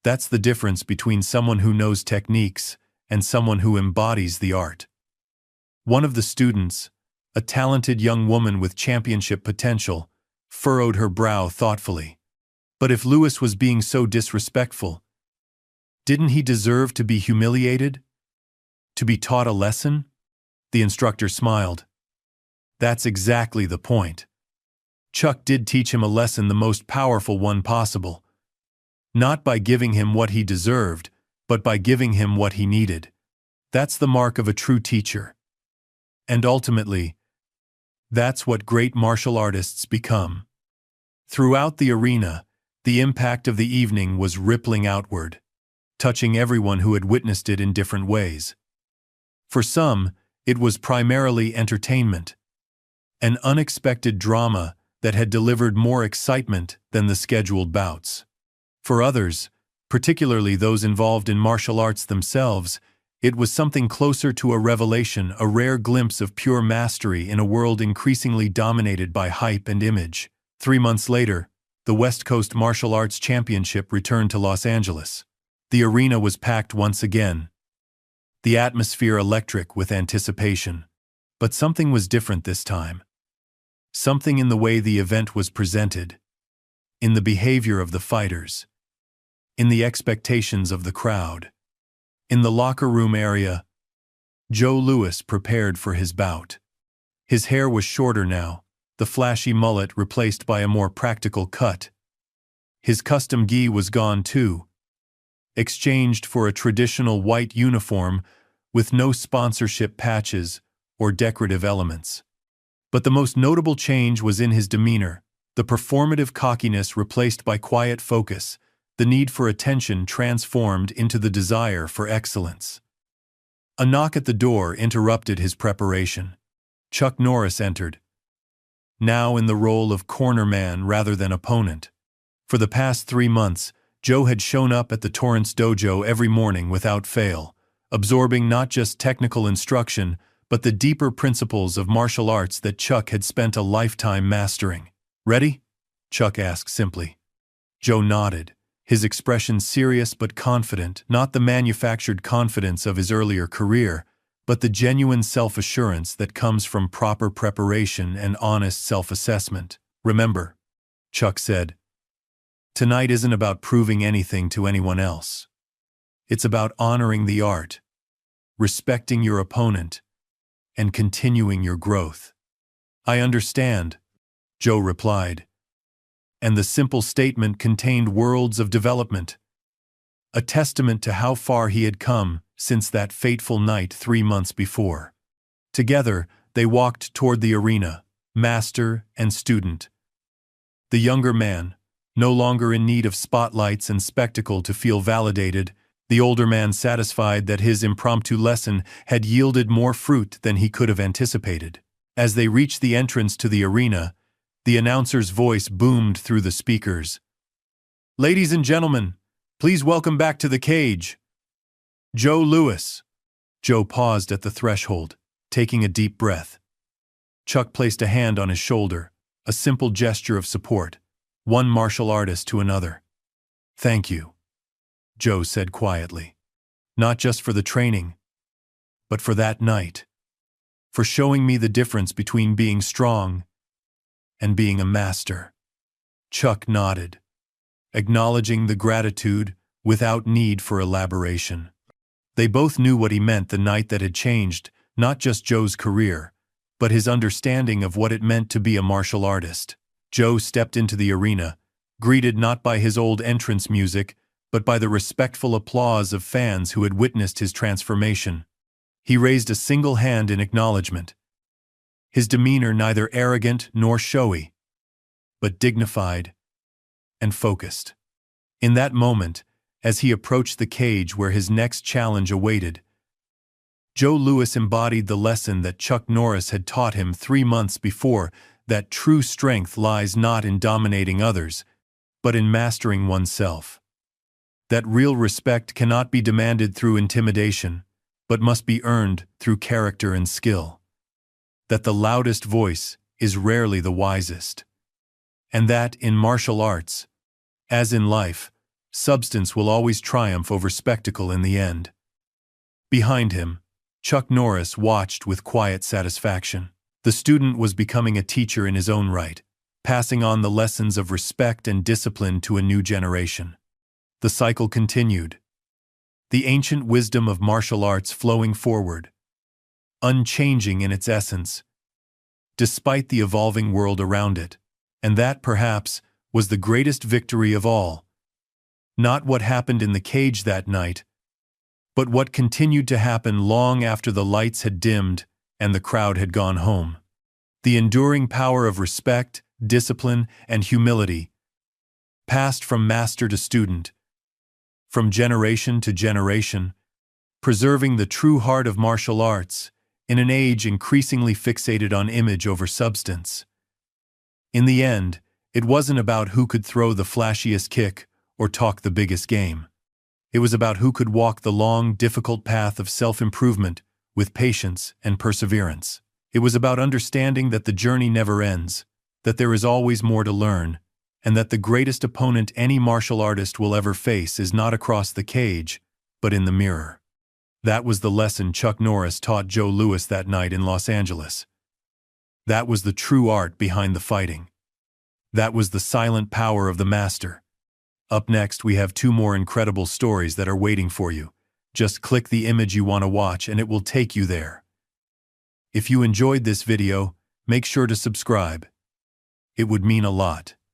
[SPEAKER 1] That's the difference between someone who knows techniques and someone who embodies the art." One of the students, a talented young woman with championship potential, furrowed her brow thoughtfully. But if Lewis was being so disrespectful, didn't he deserve to be humiliated? To be taught a lesson? The instructor smiled. That's exactly the point. Chuck did teach him a lesson, the most powerful one possible. Not by giving him what he deserved, but by giving him what he needed. That's the mark of a true teacher. And ultimately, that's what great martial artists become. Throughout the arena, the impact of the evening was rippling outward, touching everyone who had witnessed it in different ways. For some, it was primarily entertainment, an unexpected drama that had delivered more excitement than the scheduled bouts. For others, particularly those involved in martial arts themselves, it was something closer to a revelation, a rare glimpse of pure mastery in a world increasingly dominated by hype and image. 3 months later, the West Coast Martial Arts Championship returned to Los Angeles. The arena was packed once again, the atmosphere electric with anticipation. But something was different this time. Something in the way the event was presented, in the behavior of the fighters, in the expectations of the crowd. In the locker room area, Joe Lewis prepared for his bout. His hair was shorter now, the flashy mullet replaced by a more practical cut. His custom gi was gone too, exchanged for a traditional white uniform with no sponsorship patches or decorative elements. But the most notable change was in his demeanor, the performative cockiness replaced by quiet focus, the need for attention transformed into the desire for excellence. A knock at the door interrupted his preparation. Chuck Norris entered, now in the role of cornerman rather than opponent. For the past 3 months, Joe had shown up at the Torrance dojo every morning without fail, absorbing not just technical instruction, but the deeper principles of martial arts that Chuck had spent a lifetime mastering. "Ready?" Chuck asked simply. Joe nodded, his expression serious but confident, not the manufactured confidence of his earlier career, but the genuine self-assurance that comes from proper preparation and honest self-assessment. "Remember," Chuck said, "tonight isn't about proving anything to anyone else. It's about honoring the art, respecting your opponent, and continuing your growth." "I understand," Joe replied. And the simple statement contained worlds of development, a testament to how far he had come since that fateful night 3 months before. Together, they walked toward the arena, master and student. The younger man, no longer in need of spotlights and spectacle to feel validated, the older man satisfied that his impromptu lesson had yielded more fruit than he could have anticipated. As they reached the entrance to the arena, the announcer's voice boomed through the speakers. "Ladies and gentlemen, please welcome back to the cage, Joe Lewis." Joe paused at the threshold, taking a deep breath. Chuck placed a hand on his shoulder, a simple gesture of support, one martial artist to another. "Thank you," Joe said quietly. "Not just for the training, but for that night. For showing me the difference between being strong and being a master." Chuck nodded, acknowledging the gratitude without need for elaboration. They both knew what he meant the night that had changed not just Joe's career, but his understanding of what it meant to be a martial artist. Joe stepped into the arena, greeted not by his old entrance music, but by the respectful applause of fans who had witnessed his transformation. He raised a single hand in acknowledgement, his demeanor neither arrogant nor showy, but dignified and focused. In that moment, as he approached the cage where his next challenge awaited, Joe Lewis embodied the lesson that Chuck Norris had taught him 3 months before, that true strength lies not in dominating others, but in mastering oneself. That real respect cannot be demanded through intimidation, but must be earned through character and skill. That the loudest voice is rarely the wisest. And that, in martial arts, as in life, substance will always triumph over spectacle in the end. Behind him, Chuck Norris watched with quiet satisfaction. The student was becoming a teacher in his own right, passing on the lessons of respect and discipline to a new generation. The cycle continued. The ancient wisdom of martial arts flowing forward, unchanging in its essence, despite the evolving world around it. And that, perhaps, was the greatest victory of all. Not what happened in the cage that night, but what continued to happen long after the lights had dimmed and the crowd had gone home. The enduring power of respect, discipline, and humility, passed from master to student, from generation to generation, preserving the true heart of martial arts in an age increasingly fixated on image over substance. In the end, it wasn't about who could throw the flashiest kick or talk the biggest game. It was about who could walk the long, difficult path of self-improvement with patience and perseverance. It was about understanding that the journey never ends, that there is always more to learn, and that the greatest opponent any martial artist will ever face is not across the cage, but in the mirror. That was the lesson Chuck Norris taught Joe Louis that night in Los Angeles. That was the true art behind the fighting. That was the silent power of the master. Up next, we have 2 more incredible stories that are waiting for you. Just click the image you want to watch and it will take you there. If you enjoyed this video, make sure to subscribe. It would mean a lot.